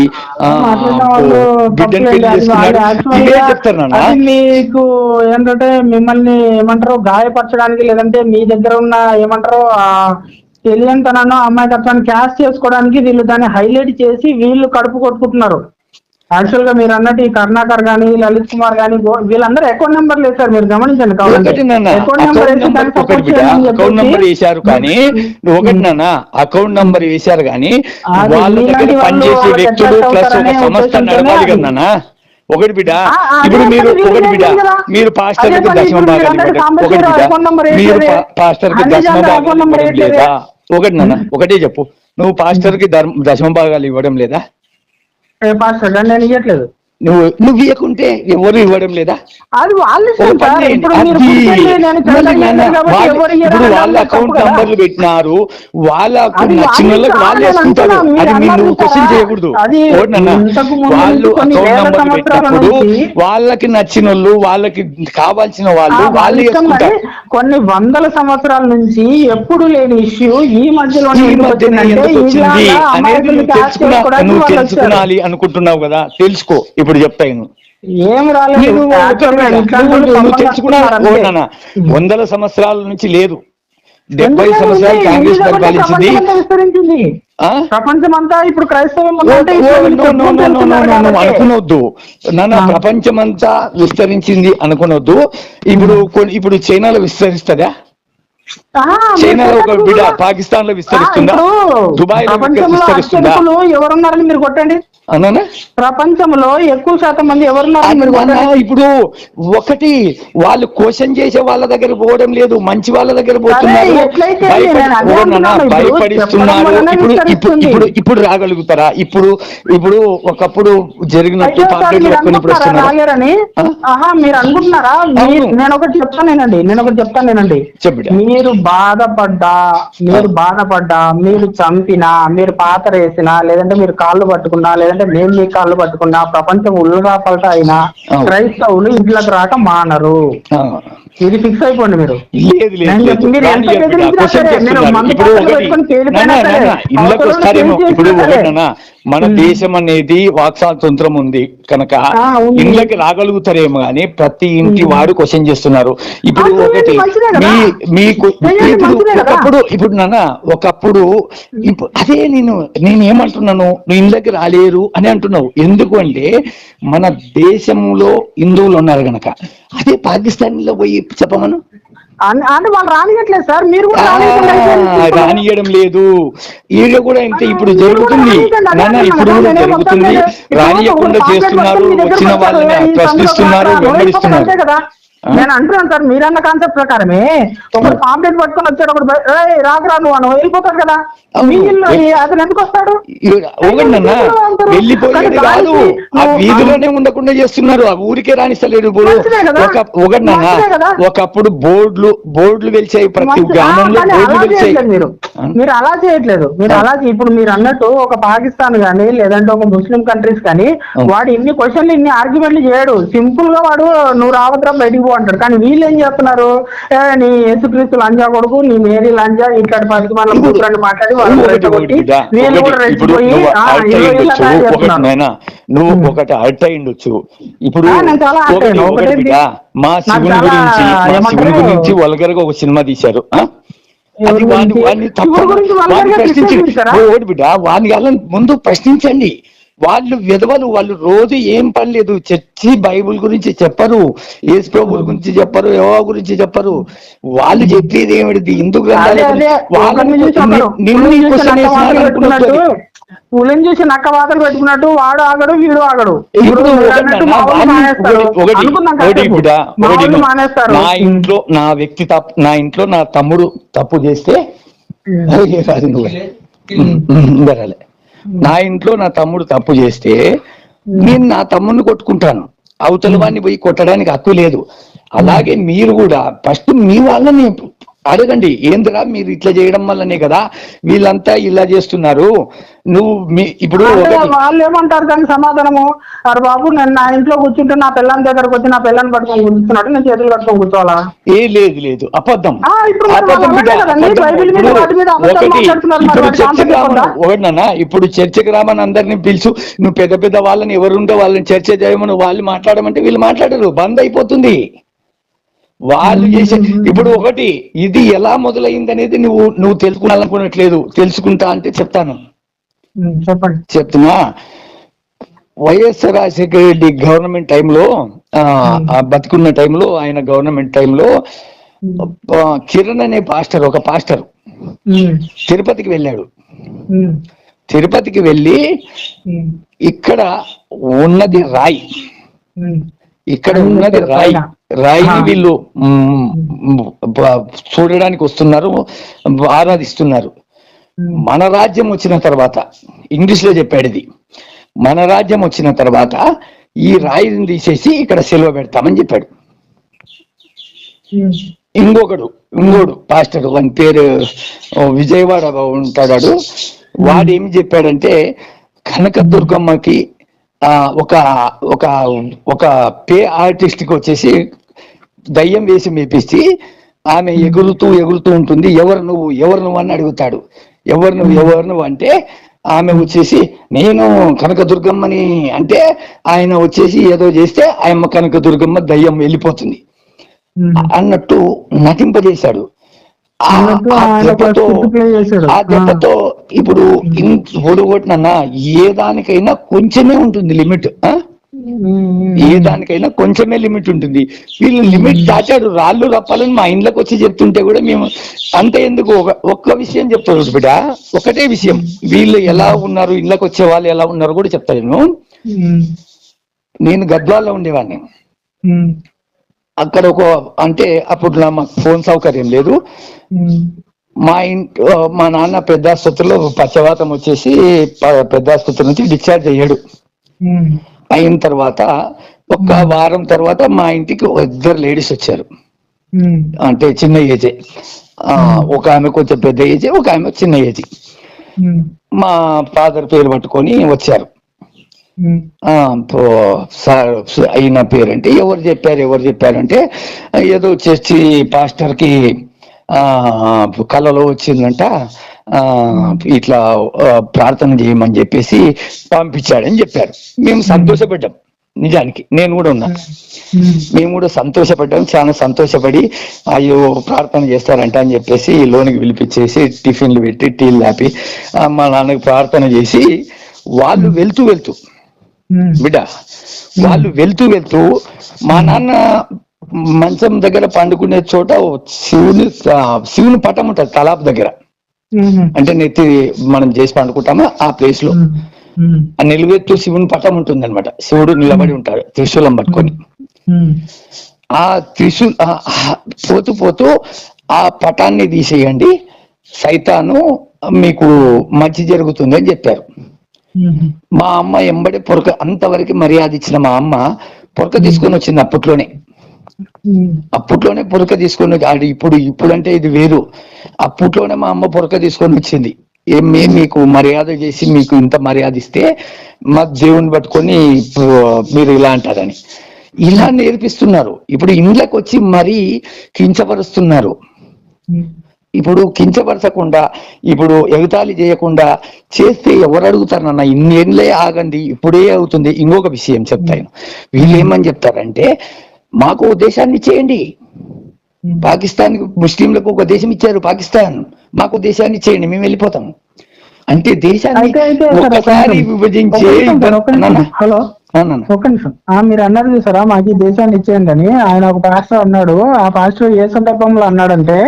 బిడ్డను పెళ్లి చేసుకున్నాడు ఇదే చెప్తారు. మీకు ఏంటంటే మిమ్మల్ని ఏమంటారు గాయపరచడానికి, లేదంటే మీ దగ్గర ఉన్న ఏమంటారు తెలియనితనాన్ని అమ్మాయికత్వాన్ని క్యాష్ చేసుకోవడానికి వీళ్ళు దాన్ని హైలైట్ చేసి వీళ్ళు కడుపు కొట్టుకుంటున్నారు. యాక్చువల్ గా మీరు అన్నట్టు ఈ కరుణాకర్ గానీ, లలిత్ కుమార్ గానీ వీళ్ళందరూ అకౌంట్ నెంబర్లు వేశారు, మీరు గమనించండి. అకౌంట్ నెంబర్ వేశారు కానీ ఒకటినా అకౌంట్ నెంబర్ వేశారు కానీ వాళ్ళ దగ్గర పనిచేసే వ్యక్తులు ప్లస్ ఒక సంస్థ నడవాలి కదా. ఒకటి బిడ్డ, ఇప్పుడు మీరు పాస్టర్ కి దశమ భాగాలు ఒకటి బిడ్డ, మీరు పాస్టర్ కి దశమ భాగాలు ఇవ్వడం లేదా? ఒకటి నాన్న ఒకటే చెప్పు, నువ్వు పాస్టర్ కి దశమ భాగాలు ఇవ్వడం లేదా? నేను ఇవ్వట్లేదు. నువ్వు ఇవ్వకుంటే ఎవరు ఇవ్వడం లేదా? అది ఇప్పుడు వాళ్ళ అకౌంట్ నంబర్లు పెట్టినారు, వాళ్ళకు నచ్చిన వాళ్ళకి వాళ్ళు వేసుకుంటారు. అది మీరు క్వశ్చన్ చేయకూడదు. వాళ్ళు అకౌంట్ నంబర్లు పెట్టినప్పుడు వాళ్ళకి నచ్చిన వాళ్ళు, వాళ్ళకి కావాల్సిన వాళ్ళు వేసుకుంటారు. కొన్ని వందల సంవత్సరాల నుంచి ఎప్పుడు లేని ఇష్యూ ఈ మధ్యలోనే ఎందుకు వచ్చింది అనేది నువ్వు తెలుసుకోవాలి అనుకుంటున్నావు కదా, తెలుసుకో. ఇప్పుడు చెప్తాను, ఏం రాలేదు తెలుసుకున్నా. వందల సంవత్సరాల నుంచి లేదు, 70 సంవత్సరాలు కాంగ్రెస్ పరిపాలించింది. ప్రపంచమంతా ఇప్పుడు క్రైస్తవం అనుకునొద్దు నాన్న, ప్రపంచమంతా విస్తరించింది అనుకునొద్దు. ఇప్పుడు చైనాలో విస్తరిస్తుందా? చైనాలో ఒక బిడ్డ పాకిస్తాన్ లో విస్తరిస్తుందా? దుబాయ్ లో విస్తరిస్తుందా? ఎవరున్నారని మీరు కొట్టండి. అన్నానా ప్రపంచంలో ఎక్కువ శాతం మంది ఎవరున్నారు? ఇప్పుడు ఒకటి వాళ్ళు క్వశ్చన్ చేసే వాళ్ళ దగ్గర పోవడం లేదు, మంచి వాళ్ళ దగ్గర పోతున్నారు, భయపడిస్తున్నారు. ఇప్పుడు రాగలుగుతారా? ఇప్పుడు ఒకప్పుడు జరిగినట్టు మీరు అనుకుంటున్నారా? నేను ఒకటి చెప్తానేనండి. మీరు బాధపడ్డా, మీరు చంపినా, మీరు పాత్ర వేసినా, లేదంటే మీరు కాళ్ళు పట్టుకున్నా, లేదంటే మేము మీ కాళ్ళు పట్టుకున్నా, ప్రపంచం ఉల్లుగా పల్ట అయినా క్రైస్తవులు ఇంట్లోకి రాక మానరు. ఇది ఫిక్స్ అయిపోండి మీరు. మన దేశం అనేది వాక్ స్వాతంత్రం ఉంది కనుక ఇళ్ళకి రాగలుగుతారేమో కానీ ప్రతి ఇంటి వాడు క్వశ్చన్ చేస్తున్నారు. ఇప్పుడు ఒకటి మీకు ఇప్పుడు నాన్న ఒకప్పుడు అదే నేనేమంటున్నాను, నువ్వు ఇళ్ళకి రాలేరు అని అంటున్నావు. ఎందుకు అంటే మన దేశంలో హిందువులు ఉన్నారు కనుక. అదే పాకిస్తాన్ లో పోయి చెప్పమను, అంటే వాళ్ళు రానియట్లేదు సార్. మీరు రానియడం లేదు, ఈడ కూడా ఇంతే. ఇప్పుడు జరుగుతుంది నాన్న, ఇప్పుడు కూడా జరుగుతుంది. రానియకుండా చేస్తున్నారు, వచ్చిన వాళ్ళని ప్రశ్నిస్తున్నారు, వెంబడిస్తున్నారు. నేను అంటున్నాను సార్, మీరన్న కాన్సెప్ట్ ప్రకారమే ఒకడు పాంప్లెట్ పట్టుకొని వచ్చాడు, ఒకడు రాకురా నువ్వు వెళ్ళిపోతాడు కదా. అతను ఎందుకు వస్తాడు? వెళ్ళిపోయేది కాదు, ఆ వీధిలోనే ఉండకుండా చేస్తున్నారు, ఆ ఊరికే రాణిస్తలేడు. ఒకప్పుడు బోర్డులు వెలిచాయి, ప్రతి గ్రామంలో బోర్డులు వెలిచాయి. మీరు అలా చేయట్లేదు. ఇప్పుడు మీరు అన్నట్టు ఒక పాకిస్తాన్ కానీ, లేదంటే ఒక ముస్లిం కంట్రీస్ కానీ, వాడు ఇన్ని క్వశ్చన్లు, ఇన్ని ఆర్గ్యుమెంట్లు చేయడు. సింపుల్ గా వాడు నువ్వు రావద్రా బయటికి అంటాడు. కానీ వీళ్ళు ఏం చేస్తున్నారు, నీ యేసుక్రీస్తు లంజా కొడుకు, నీ మేరీ లంజా, ఇట్లాంటి పనికి మన కూతురని మాట్లాడి వాళ్ళు రెచ్చగొట్టి వీళ్ళు కూడా రెచ్చిపోయి నువ్వు ఒకటి అర్ట్ అయ్యిండొచ్చు. ఇప్పుడు మా శివుని గురించి వల్గర్గా ఒక సినిమా తీశారు. అది వాడిని బిడ్డ వాడిని ముందు ప్రశ్నించండి. వాళ్ళు విధవలు, వాళ్ళు రోజు ఏం పని లేదు, చర్చి బైబుల్ గురించి చెప్పరు, యేసు ప్రభువుల గురించి చెప్పరు, యెహోవా గురించి చెప్పరు. వాళ్ళు చెప్పేది ఏమిటి హిందూ పూలను చూసి నక్క వాతలు పెట్టుకున్నట్టు వాడు ఆగడు వీడు ఆగడు. నా ఇంట్లో నా తమ్ముడు తప్పు చేస్తే నా ఇంట్లో నా తమ్ముడు తప్పు చేస్తే నేను నా తమ్ముడిని కొట్టుకుంటాను, అవతల వాడిని పోయి కొట్టడానికి హక్కు లేదు. అలాగే మీరు కూడా ఫస్ట్ మీ వాళ్ళని అడగండి, ఏందిరా మీరు ఇట్లా చేయడం వల్లనే కదా వీళ్ళంతా ఇలా చేస్తున్నారు. నువ్వు ఇప్పుడు వాళ్ళు ఏమంటారు దానికి సమాధానము, అరే బాబు నేను నా ఇంట్లో కూర్చుంటే నా పిల్లని దగ్గరకు వచ్చి నా పిల్లని పట్టుకొని కూర్చున్నాడు, నేను చేతులు కట్టుకొని కూర్చోవాలా? లేదు అబద్ధం. ఒకటినా ఇప్పుడు చర్చకి రామని అందరినీ పిలుచు, నువ్వు పెద్ద పెద్ద వాళ్ళని ఎవరుంటే వాళ్ళని చర్చ చేయమని వాళ్ళు మాట్లాడమంటే వీళ్ళు మాట్లాడరు, బంద్ అయిపోతుంది. వాళ్ళు చేసే ఇప్పుడు ఒకటి ఇది ఎలా మొదలైంది అనేది నువ్వు తెలుసుకోవాలనుకున్నట్లేదు, తెలుసుకుంటా అంటే చెప్తాను. చెప్తున్నా. వైఎస్ఆర్ రాజశేఖర రెడ్డి గవర్నమెంట్ టైంలో బతుకున్న టైంలో, ఆయన గవర్నమెంట్ టైంలో కిరణ్ అనే ఒక పాస్టర్ తిరుపతికి వెళ్ళాడు. తిరుపతికి వెళ్ళి ఇక్కడ ఉన్నది రాయి, ఇక్కడ ఉన్నది రాయిని వీళ్ళు చూడడానికి వస్తున్నారు, ఆరాధిస్తున్నారు. మన రాజ్యం వచ్చిన తర్వాత, ఇంగ్లీష్ లో చెప్పాడు ఇది, మన రాజ్యం వచ్చిన తర్వాత ఈ రాయిని తీసేసి ఇక్కడ సెలవు పెడతామని చెప్పాడు. ఇంకోడు పాస్టర్, వాని పేరు విజయవాడ ఉంటాడు. వాడు ఏమి చెప్పాడంటే కనకదుర్గమ్మకి ఒక ఒక ఒక పే ఆర్టిస్ట్ కి వచ్చేసి దయ్యం వేసి మేపిస్తే ఆమె ఎగురుతూ ఉంటుంది. ఎవరు నువ్వు అని అడుగుతాడు. ఎవరు నువ్వు అంటే ఆమె వచ్చేసి నేను కనకదుర్గమ్మని అంటే ఆయన వచ్చేసి ఏదో చేస్తే ఆయమ్మ కనకదుర్గమ్మ దయ్యం వెళ్ళిపోతుంది అన్నట్టు నటింపజేశాడు. ఆ దెబ్బతో ఇప్పుడు కొట్టినా ఏ దానికైనా కొంచెమే ఉంటుంది లిమిట్, ఏ దానికైనా కొంచెమే లిమిట్ ఉంటుంది. వీళ్ళు లిమిట్ దాటాడు. రాళ్ళు రప్పాలని మా ఇంట్లోకి వచ్చి చెప్తుంటే కూడా మేము అంత ఎందుకు ఒక్క విషయం చెప్తాడు బిడ్డ, ఒకటే విషయం. వీళ్ళు ఎలా ఉన్నారు, ఇళ్ళకి వచ్చే వాళ్ళు ఎలా ఉన్నారు కూడా చెప్తాను. నేను గద్వాల్లో ఉండేవాడిని. అక్కడ అంటే అప్పుడు మాకు ఫోన్ సౌకర్యం లేదు. మా నాన్న పెద్ద ఆసుపత్రిలో పక్షవాతం వచ్చేసి పెద్ద ఆసుపత్రి నుంచి డిశ్చార్జ్ అయ్యాడు. అయిన తర్వాత ఒక వారం తర్వాత మా ఇంటికి 2 లేడీస్ వచ్చారు. అంటే చిన్న ఏజే, ఒక ఆమె కొంచెం పెద్ద ఏజే, ఒక ఆమె చిన్న ఏజీ. మా ఫాదర్ పేరు పట్టుకొని వచ్చారు. అయిన పేరంటే ఎవరు చెప్పారంటే ఏదో చర్చి పాస్టర్ కి కళలో వచ్చిందంట, ఇట్లా ప్రార్థన చేయమని చెప్పేసి పంపించాడని చెప్పారు. మేము సంతోషపడ్డాం. నిజానికి నేను కూడా ఉన్నా. మేము కూడా సంతోషపడ్డాం. చాలా సంతోషపడి అయ్యో ప్రార్థన చేస్తారంట అని చెప్పేసి లోనికి పిలిపించేసి టిఫిన్లు పెట్టి టీలు లాపి మా నాన్నకి ప్రార్థన చేసి వాళ్ళు వెళ్తూ బిడ్డ వాళ్ళు వెళ్తూ మా నాన్న మంచం దగ్గర పండుకునే చోట శివుని పటం ఉంటుంది తలాపు దగ్గర. అంటే నెత్తి మనం చేసి పండుకుంటామా ఆ ప్లేస్ లో నిలువెత్తు శివుని పటం ఉంటుంది అనమాట. శివుడు నిలబడి ఉంటాడు త్రిశూలం పట్టుకొని. ఆ పోతూ ఆ పటాన్ని తీసేయండి, సైతాను మీకు మంచి జరుగుతుంది అని చెప్పారు. మా అమ్మ ఎంబడి అంతవరకు మర్యాద ఇచ్చిన మా అమ్మ పొరక తీసుకొని వచ్చింది. అప్పట్లోనే పొరక తీసుకొని ఇప్పుడు అంటే ఇది వేరు. అప్పట్లోనే మా అమ్మ పొరక తీసుకొని వచ్చింది. మీకు మర్యాద చేసి మీకు ఇంత మర్యాద ఇస్తే మా దేవుని పట్టుకొని మీరు ఇలా అంటారని. ఇలా నేర్పిస్తున్నారు. ఇప్పుడు ఇండ్లకు వచ్చి మరీ కించపరుస్తున్నారు. ఇప్పుడు కించపరచకుండా, ఇప్పుడు ఎగతాళి చేయకుండా చేస్తే ఎవరు అడుగుతారు నాన్న, ఇన్నేళ్ళే ఆగండి, ఇప్పుడే అవుతుంది. ఇంకొక విషయం చెప్తాను. వీళ్ళు ఏమని చెప్తారంటే, మాకు దేశాన్ని ఇచ్చేయండి, పాకిస్తాన్ ముస్లింలకు ఒక దేశం ఇచ్చారు పాకిస్తాన్, మాకు దేశాన్ని ఇచ్చేయండి, మేము వెళ్ళిపోతాం. అంటే దేశాన్ని ఒకసారి విభజించే. హలో ఒక్క నిమిషం, మీరు అన్నారు చూసారా మాకు ఈ దేశాన్ని ఇచ్చేయండి అని. ఆయన ఒక పాస్టర్ అన్నాడు. ఆ పాస్టర్ ఏ సందర్భంలో అన్నాడంటే,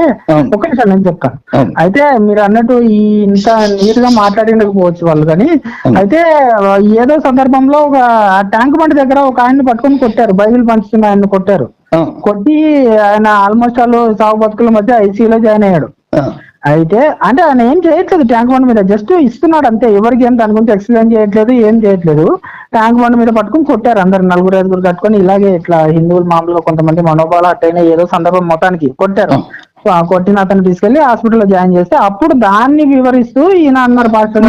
ఒక్క నిమిషం నేను చెప్తాను. అయితే మీరు అన్నట్టు ఈ ఇంత నీట్ గా మాట్లాడకపోవచ్చు వాళ్ళు, కానీ అయితే ఏదో సందర్భంలో ఒక ట్యాంక్ బండ్ దగ్గర ఒక ఆయన్ని పట్టుకొని కొట్టారు, బైబిల్ పంచుతున్న ఆయన్ని కొట్టారు. కొట్టి ఆయన ఆల్మోస్ట్ వాళ్ళు సాగు బతుకుల మధ్య ఐసీయూలో జాయిన్ అయ్యాడు. అయితే అంటే ఆయన ఏం చేయట్లేదు, ట్యాంక్ బండ్ మీద జస్ట్ ఇస్తున్నాడు అంతే, ఎవరికి ఏం దాని గురించి ఎక్స్ప్లెయిన్ చేయట్లేదు, ఏం చేయట్లేదు. ట్యాంక్ బండ్ మీద పట్టుకుని కొట్టారు అందరు, 4-5 కట్టుకొని. ఇలాగే ఇట్లా హిందువులు మామూలుగా కొంతమంది మనోభావాలు అట్టయినా ఏదో సందర్భం మొత్తానికి కొట్టారు. కొట్టిన అతను తీసుకెళ్లి హాస్పిటల్లో జాయిన్ చేస్తే అప్పుడు దాన్ని వివరిస్తూ ఈయన అన్నారు, పాస్టర్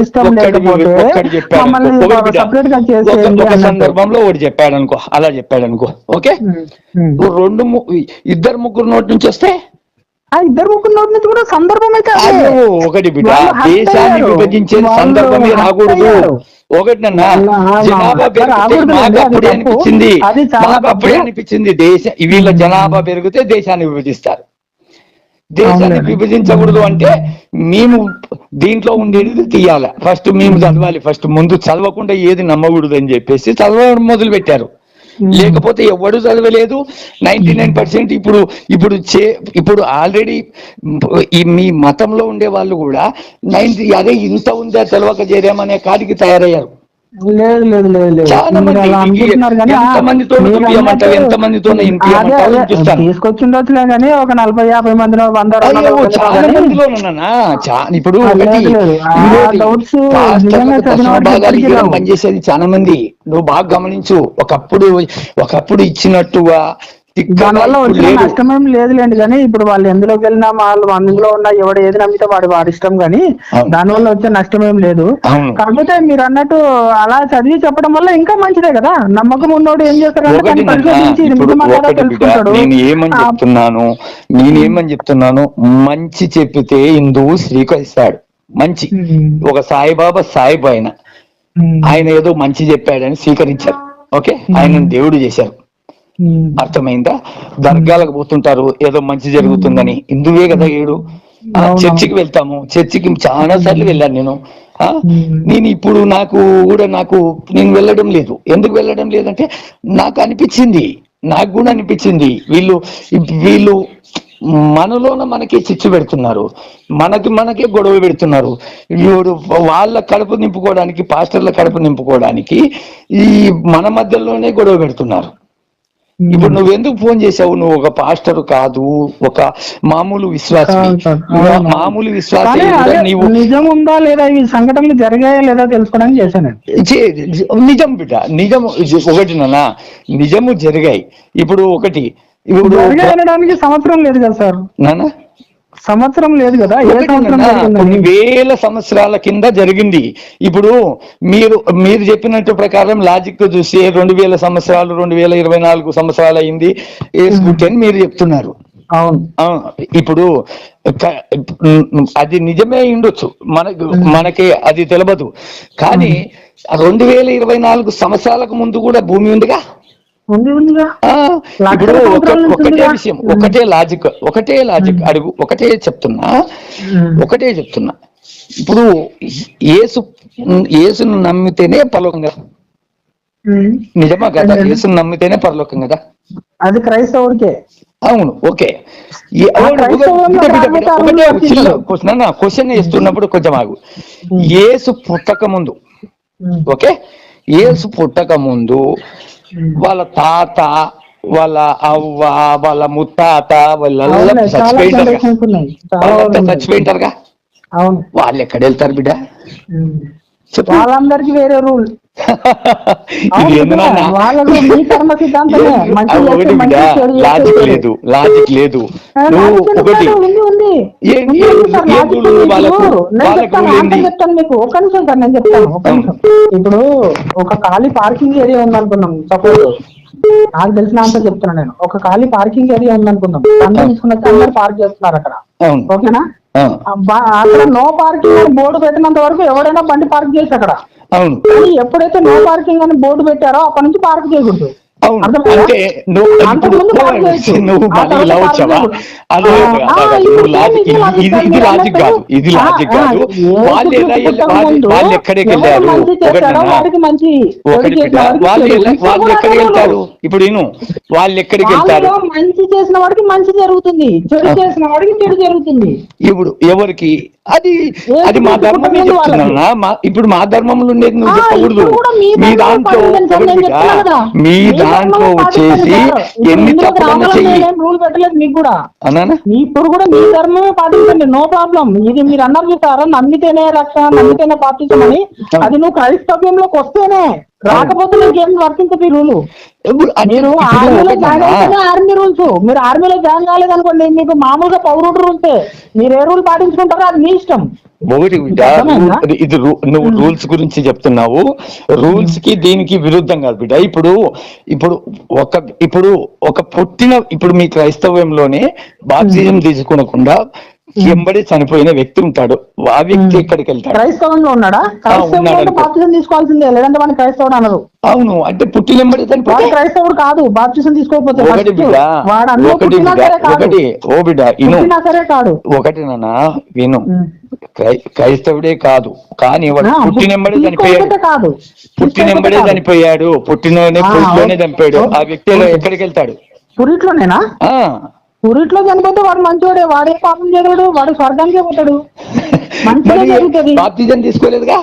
ఇష్టం లేకపోతే మమ్మల్ని సపరేట్ గా చేసేయండి. సందర్భంలో ఒకటి చెప్పాడు అనుకో, అలా చెప్పాడు అనుకో, ఓకే. 2-3 నోటి నుంచి వస్తే ఆ 2-3 నోటి నుంచి కూడా సందర్భం అయితే ఒకటి బిడ్డ, దేశాన్ని విభజించే సందర్భమే రాకూడదు. ఒకటి నన్న జనాభా అప్పుడే అనిపించింది వీళ్ళ జనాభా పెరిగితే దేశాన్ని విభజిస్తారు. దేశాన్ని విభజించకూడదు అంటే మేము దీంట్లో ఉండేది తీయాలి, ఫస్ట్ మేము చదవాలి, ఫస్ట్ ముందు చదవకుండా ఏది నమ్మకూడదు అని చెప్పేసి చదవడం మొదలు పెట్టారు. లేకపోతే ఎవడు చదవలేదు. 99% ఇప్పుడు ఆల్రెడీ మీ మతంలో ఉండే వాళ్ళు కూడా అదే ఇంత ఉందా తెలవక చేరామనే కాడికి తయారయ్యారు. తీసుకొచ్చిండొచ్చులే కానీ ఒక 40-50 మందిలో 100 ఇప్పుడు పనిచేసేది చాలా మంది. నువ్వు బాగా గమనించు, ఒకప్పుడు ఇచ్చినట్టుగా దానివల్ల వచ్చిన నష్టమేం లేదులేండి. కానీ ఇప్పుడు వాళ్ళు ఎందులోకి వెళ్ళినా వాళ్ళు అందులో ఉన్న ఎవడు ఏది నమ్మితే వాడి ఇష్టం, కానీ దానివల్ల వచ్చే నష్టమేం లేదు. కాకపోతే మీరు అన్నట్టు అలా చదివి చెప్పడం వల్ల ఇంకా మంచిదే కదా. నమ్మకం ఉన్నోడు ఏం చేస్తారంటే నేనేమని చెప్తున్నాను, మంచి చెప్పితే హిందువు స్వీకరిస్తాడు. మంచి ఒక సాయిబాబా సాయిబు ఆయన ఏదో మంచి చెప్పాడని స్వీకరించారు. ఓకే, ఆయన దేవుడు చేశారు. అర్థమైందా? దర్గాలకు పోతుంటారు ఏదో మంచి జరుగుతుందని. హిందువే కదా ఏడు. చర్చికి వెళ్తాము, చర్చికి చాలా సార్లు వెళ్ళాను నేను. ఇప్పుడు నేను వెళ్ళడం లేదు. ఎందుకు వెళ్ళడం లేదంటే నాకు కూడా అనిపించింది వీళ్ళు మనలోన మనకే చిచ్చు పెడుతున్నారు, మనకే గొడవ పెడుతున్నారు. వాళ్ళ కడుపు నింపుకోవడానికి, పాస్టర్ల కడుపు నింపుకోవడానికి ఈ మన మధ్యలోనే గొడవ పెడుతున్నారు. ఇప్పుడు నువ్వెందుకు ఫోన్ చేసావు? నువ్వు ఒక పాస్టర్ కాదు, ఒక మామూలు విశ్వాసి. నీవు నిజం ఉందా లేదా, ఈ సంఘటనలు జరిగాయా లేదా తెలుసుకోవడానికి చేశాను. నిజం బిడ్డ, నిజం ఒకటి నాన్న, నిజము జరిగాయి. ఇప్పుడు అనడానికి సంవత్సరం లేదు కదా సార్, నాన్న సంవత్సరం లేదు కదా, కొన్ని వేల సంవత్సరాల కింద జరిగింది. ఇప్పుడు మీరు చెప్పినట్టు ప్రకారం లాజిక్ చూసి 2000 సంవత్సరాలు 2024 సంవత్సరాలు అయింది అని మీరు చెప్తున్నారు. ఇప్పుడు అది నిజమే ఉండొచ్చు, మనకి అది తెలియదు. కానీ 2024 సంవత్సరాలకు ముందు కూడా భూమి ఉందిగా. ఇప్పుడు ఒకటే విషయం, ఒకటే లాజిక్ అడుగు, ఒకటే చెప్తున్నా. ఇప్పుడు యేసును నమ్మితేనే పరలోకం కదా, నిజమా కదా? యేసును నమ్మితేనే పరలోకం కదా, అది క్రైస్తవుడికే. అవును, ఓకే. క్వశ్చన్ ఇస్తున్నప్పుడు కొంచెం ఆగు. యేసు పుట్టక ముందు, ఓకే, యేసు పుట్టక ముందు వాళ్ళ తాత, వాళ్ళ అవ్వ, వాళ్ళ ముత్తాత వాళ్ళంతా చచ్చిపోయింటారుగా. వాళ్ళు ఎక్కడ వెళ్తారు బిడ్డ? వాళ్ళందరికీ వేరే రూల్. ఇది ఎందుకన్నా వాళ్ళకు మీ కర్మ సిద్ధాంతమే. మంచి చేస్తే మంచి, చెడు చేస్తే లాజిక్ చెడు. లేదు, లాజిక్ లేదు. నువ్వు ఒకటి ఉంది. నేను చెప్తాను మీకు. ఒక్క నిమిషం సార్, నేను చెప్తాను. ఒక్క నిమిషం. ఇప్పుడు ఒక ఖాళీ పార్కింగ్ ఏరియా ఉందనుకున్నాం. సపోజ్ నాకు తెలిసిన అంతా చెప్తున్నా నేను. ఒక ఖాళీ పార్కింగ్ ఏరియా ఉందనుకుందాం. అందరూ తీసుకున్నట్టు అందరు పార్క్ చేస్తున్నారు అక్కడ. ఓకేనా? అక్కడ నో పార్కింగ్ అని బోర్డు పెట్టినంత వరకు ఎవరైనా బండి పార్క్ చేసి అక్కడ. కానీ ఎప్పుడైతే నో పార్కింగ్ అని బోర్డు పెట్టారో అప్పటి నుంచి పార్క్ చేయకూడదు. అంటే నువ్వు మళ్ళీ ఇలా వచ్చావా? ఇది లాజిక్ కాదు, ఇది లాజిక్ కాదు. వాళ్ళు ఎక్కడికి వెళ్ళారు? వాళ్ళు ఎక్కడికి వెళ్తారు? ఇప్పుడు వాళ్ళు ఎక్కడికి వెళ్తారు? మంచి చేసిన వాడికి మంచి జరుగుతుంది, చెడు చేసిన వాడికి చెడు జరుగుతుంది. ఇప్పుడు ఎవరికి? అది మా ధర్మమే చెప్తున్నా. ఇప్పుడు మా ధర్మంలో ఉండేది నువ్వు చెప్పకూడదు. మీ దాంట్లో వచ్చేసి ఎన్ని తప్పులన్నా చెయ్యి. రూల్ పెట్టలేదు మీకు కూడా. అన్నానా? ఇప్పుడు కూడా మీ ధర్మమే పాటించండి, నో ప్రాబ్లం. ఇది మీరు అన్నారు చూసారా, నమ్మితేనే రక్షణ, నమ్మితేనే పాటించమని. అది నువ్వు క్రైస్తవ్యంలోకి వస్తేనే, రాకపోతే నీకేం వర్తించదు ఈ రూలు. మీరు ఆర్మీలో జాయిన్ అయితేనే ఆర్మీ రూల్స్. మీరు ఆర్మీలో జాయిన్ కాలేదనుకోండి, మీకు మామూలుగా పౌరుడు రూల్సే. మీరు ఏ రూల్ పాటించుకుంటారో అది మీ ఇష్టం. ఒకటి ఇది నువ్వు రూల్స్ గురించి చెప్తున్నావు. రూల్స్ కి దీనికి విరుద్ధం కాదు బిడ్డ. ఇప్పుడు మీ క్రైస్తవ్యంలోనే బాప్తిజం తీసుకోకుండా ఎంబడి చనిపోయిన వ్యక్తి ఉంటాడు. ఆ వ్యక్తి ఎక్కడికి వెళ్తాడు? క్రైస్తవంలో ఉన్నాడా? బాప్తిజం తీసుకోవాల్సిందే, లేదంటే వాడిని క్రైస్తవుడు అన్నారు. అవును, అంటే పుట్టినెంబడి చనిపోయి క్రైస్తవుడు కాదు. బాప్తిజం తీసుకోకపోతే ఒకటి నాన్న విను, క్రైస్తవుడే కాదు కానీ పుట్టినెంబడే చనిపోయాడు. పుట్టినెంబడే చనిపోయాడు, పుట్టినలోనే చనిపోయాడు. ఆ వ్యక్తి ఎక్కడికి వెళ్తాడు? పురిట్లోనేనా? పురిట్లో చనిపోతే వాడు మంచివాడే, వాడే పాపం చేయగలడు, వాడు స్వర్గానికే పోతాడు. మంచిగా జరుగుతుంది. బాప్తిజం తీసుకోలేదుగా?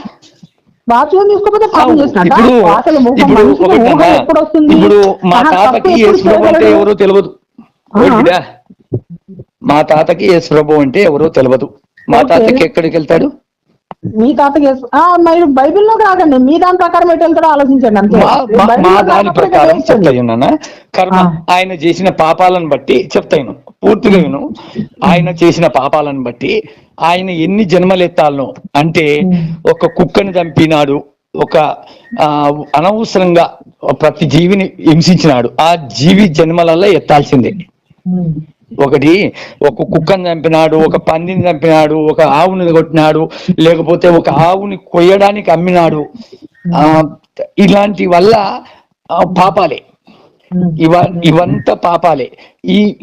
బాప్తిజం తీసుకోకపోతే పాపం చేసినట్టు. ఇప్పుడు మా తాతకి యేసుప్రభు అంటే ఎవరో తెలియదు. మా తాతకి యేసుప్రభు అంటే ఎవరో తెలియదు. మా తాతకి ఎక్కడికి వెళ్తాడు? మీ తాతకి మీరు బైబిల్లో కాదండి, మీ దాని ప్రకారం ఎటు వెళ్తాడో ఆలోచించండి అంతే. మా దాని ప్రకారం చెప్తాను. కర్మ ఆయన చేసిన పాపాలను బట్టి చెప్తాను పూర్తిగా విను. ఆయన చేసిన పాపాలను బట్టి ఆయన ఎన్ని జన్మలు ఎత్తాలను అంటే, ఒక కుక్కని చంపినాడు, ఒక అనవసరంగా ప్రతి జీవిని హింసించినాడు. ఆ జీవి జన్మలలో ఎత్తాల్సిందే. ఒకటి ఒక కుక్కను చంపినాడు, ఒక పందిని చంపినాడు, ఒక ఆవుని కొట్టినాడు, లేకపోతే ఒక ఆవుని కొయ్యడానికి అమ్మినాడు. ఇలాంటి వల్ల పాపాలే. ఇవంతా పాపాలే.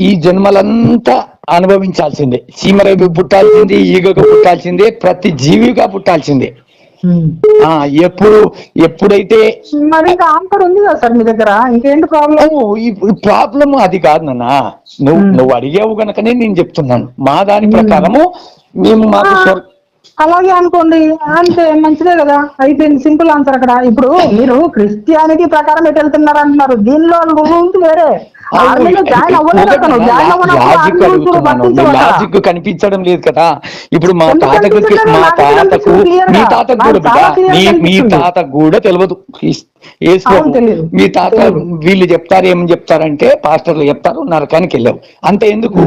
ఈ జన్మలంతా అనుభవించాల్సిందే. చీమలకు పుట్టాల్సిందే, ఈగకు పుట్టాల్సిందే, ప్రతి జీవిగా పుట్టాల్సిందే. ఎప్పుడైతే మరి ఆన్సర్ ఉంది కదా సార్ మీ దగ్గర, ఇంకేంటి ప్రాబ్లం? ప్రాబ్లం అది కాదు నాన్న. నువ్వు అడిగావు గనకనే నేను చెప్తున్నాను. మా దాని ప్రకారము మేము అలాగే అనుకోండి, అంతే, మంచిదే కదా, అయిపోయింది. సింపుల్ ఆన్సర్ అక్కడ. ఇప్పుడు మీరు క్రిస్టియానిటీ ప్రకారం ఎటు వెళ్తున్నారు అంటున్నారు, దీనిలో రూల్స్ వేరే. లాజిక్ కనిపించడం లేదు కదా. ఇప్పుడు మీ తాతకు కూడా తెలియదు మీ తాత. వీళ్ళు చెప్తారు, ఏమని చెప్తారంటే పాస్టర్లు చెప్తారు నరకానికి వెళ్ళావు. అంతే ఎందుకు?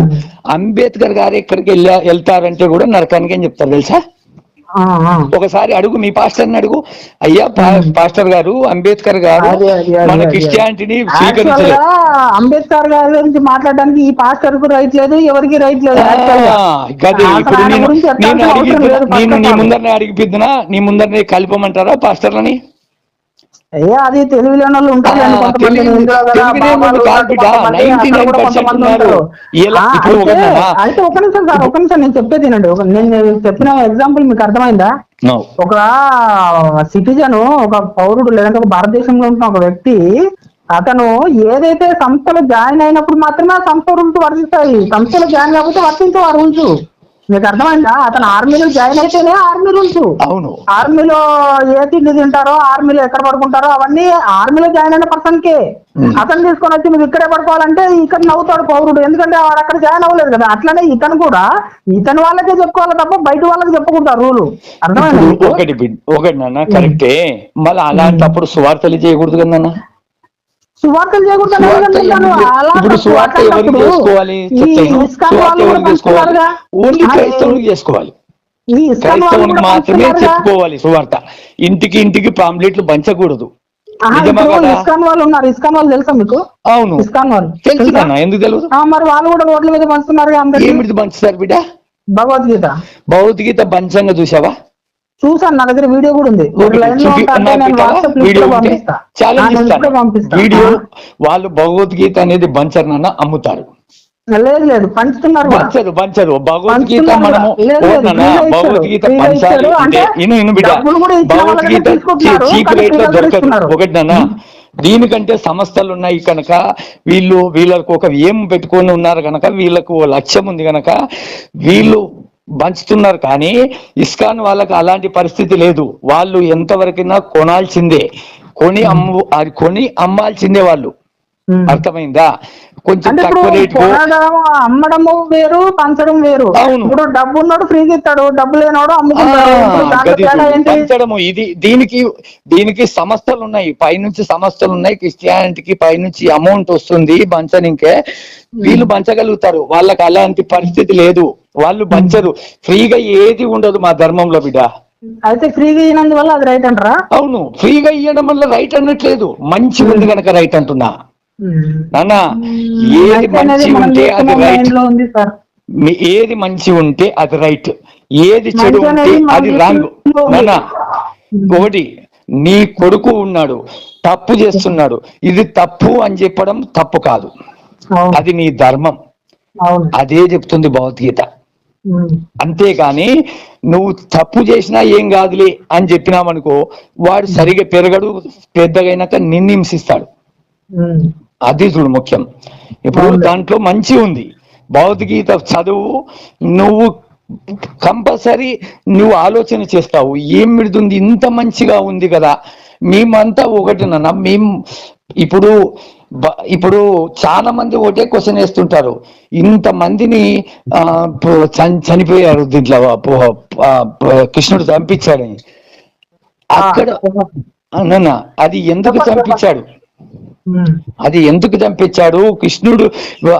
అంబేద్కర్ గారు ఎక్కడికి వెళ్తారంటే కూడా నరకానికి అని చెప్తారు తెలుసా? ఒకసారి అడుగు, మీ పాస్టర్ని అడుగు, అయ్యా పాస్టర్ గారు అంబేద్కర్ గారు మన క్రిస్టియానిటీని స్వీకరించలేదు. అంబేద్కర్ గారి గురించి మాట్లాడడానికి ఈ పాస్టర్ కు రైట్ లేదు, ఎవరికి రైట్ లేదు. ఇప్పుడు నేను నీ ముందరనే అడిగిపిద్దునా, నీ ముందరనే కలిపమంటారా పాస్టర్లని? అయ్యా అది తెలివిలేని వాళ్ళు ఉంటారు. అయితే ఒక నిమిషం సార్, ఒక నిమిషం నేను చెప్పేది తినండి. నేను చెప్పిన ఎగ్జాంపుల్ మీకు అర్థమైందా? ఒక సిటిజన్, ఒక పౌరుడు, లేదంటే ఒక భారతదేశంలో ఉంటున్న ఒక వ్యక్తి, అతను ఏదైతే సంస్థలో జాయిన్ అయినప్పుడు మాత్రమే ఆ సంస్థ రూల్స్ వర్తిస్తాయి. సంస్థలో జాయిన్ కాకపోతే వర్తించవు ఆ రూల్స్. మీకు అర్థమైందా? అతను ఆర్మీలో జాయిన్ అయితేనే ఆర్మీ రూల్స్. అవును, ఆర్మీలో ఏ తిండి తింటారో, ఆర్మీలో ఎక్కడ పడుకుంటారో అవన్నీ ఆర్మీలో జాయిన్ అయిన పర్సన్ కే. అతను తీసుకొని వచ్చి నువ్వు ఇక్కడే పడుకోవాలంటే ఇక్కడ నవ్వుతాడు పౌరుడు, ఎందుకంటే వాడు అక్కడ జాయిన్ అవ్వలేదు కదా. అట్లనే ఇతను కూడా ఇతని వాళ్ళకే చెప్పుకోవాలి తప్ప బయట వాళ్ళకి చెప్పకూడదు రూలు. అర్థమైందా? ఒకటి నాన్న కరెక్టే. మళ్ళీ అలాంటప్పుడు సువార్తలు చేయకూడదు కదా నాన్న. సువార్తలు చేయకూడదు. ఇప్పుడు సువార్త ఎవరికి చేసుకోవాలి? ఓన్లీ క్రైస్తవులకు చేసుకోవాలి. క్రైస్తవునికి మాత్రమే చెప్పుకోవాలి సువార్త. ఇంటికి ఇంటికి పాంప్లెట్లు పంచకూడదు. ఇస్కాన్ వాళ్ళు ఉన్నారు. ఇస్కాన్ వాళ్ళు తెలుసా మీకు? అవును, ఇస్కాన్ వాళ్ళు తెలుసు నాన్న, ఎందుకు తెలుసు? మరి వాళ్ళు కూడా రోడ్ల మీద పంచుతున్నారు. ఏమిటి పంచుతారు బిడ్డ? భగవద్గీత. భగవద్గీత పంచంగా చూసావా? చూసాను, నా దగ్గర వీడియో కూడా ఉంది. వీడియో వాళ్ళు భగవద్గీత అనేది బంచర్నన్నా అమ్ముతారు. లేదు లేదు పంచుతున్నారు. పంచరు భగవద్గీత. మనము భగవద్గీత పంచాలి అంటే భగవద్గీత చీప్ రేట్ లో దొరకదు. ఒకటి నాన్న, దీనికంటే సంస్థలు ఉన్నాయి కనుక వీళ్ళకు ఒక ఏం పెట్టుకొని ఉన్నారు కనుక, వీళ్ళకు లక్ష్యం ఉంది కనుక వీళ్ళు పంచుతున్నారు. కానీ ఇస్కాన్ వాళ్ళకి అలాంటి పరిస్థితి లేదు. వాళ్ళు ఎంతవరకైనా కొనాల్సిందే, కొని అమ్మాల్సిందే వాళ్ళు. అర్థమైందా? కొంచెం తక్కువ రేట్. అమ్మడము వేరు, పంచడం వేరు. అవును, ఇప్పుడు డబ్బు ఉన్నాడు ఫ్రీగా ఇస్తాడు, డబ్బు లేనాడు అమ్ముకుంటాడు. పంచడము ఇది. దీనికి సంస్థలు ఉన్నాయి, పైనుంచి సంస్థలు ఉన్నాయి. క్రిస్టియానిటీకి పైనుంచి అమౌంట్ వస్తుంది పంచనికే. వీళ్ళు పంచగలుగుతారు. వాళ్ళకి అలాంటి పరిస్థితి లేదు, వాళ్ళు పంచరు. ఫ్రీగా ఏది ఉండదు మా ధర్మంలో బిడ్డ. అయితే ఫ్రీగా ఇవ్వనందువల్ల అది రైట్ అంటారా? అవును, ఫ్రీగా ఇవ్వడం వల్ల రైట్ అనట్లేదు, మంచి ఉంది కనుక రైట్ అంటున్నా నాన్న. ఏది మంచి ఉంటే అది రైట్. ఏది మంచి ఉంటే అది రైట్, ఏది చెడు ఉంటే అది రాంగ్ నాన్న. ఒకటి, నీ కొడుకు ఉన్నాడు, తప్పు చేస్తున్నాడు, ఇది తప్పు అని చెప్పడం తప్పు కాదు, అది నీ ధర్మం. అదే చెప్తుంది భగవద్గీత. అంతేకాని నువ్వు తప్పు చేసినా ఏం కాదులే అని చెప్పినామనుకో, వాడు సరిగా పెరగడు, పెద్దగైనాక నిన్ను హింసిస్తాడు. అది చూడు ముఖ్యం. ఇప్పుడు దాంట్లో మంచి ఉంది. భగవద్గీత చదువు, నువ్వు కంపల్సరీ నువ్వు ఆలోచన చేస్తావు, ఏం మిడుతుంది, ఇంత మంచిగా ఉంది కదా. మేమంతా ఒకటినన్నా. ఇప్పుడు చాలా మంది ఒకటే క్వశ్చన్ వేస్తుంటారు, ఇంతమందిని చనిపోయారు దీంట్లో, కృష్ణుడు చంపించాడని. అక్కడ అన్న అది ఎందుకు చంపించాడు? అది ఎందుకు చంపించాడు? కృష్ణుడు,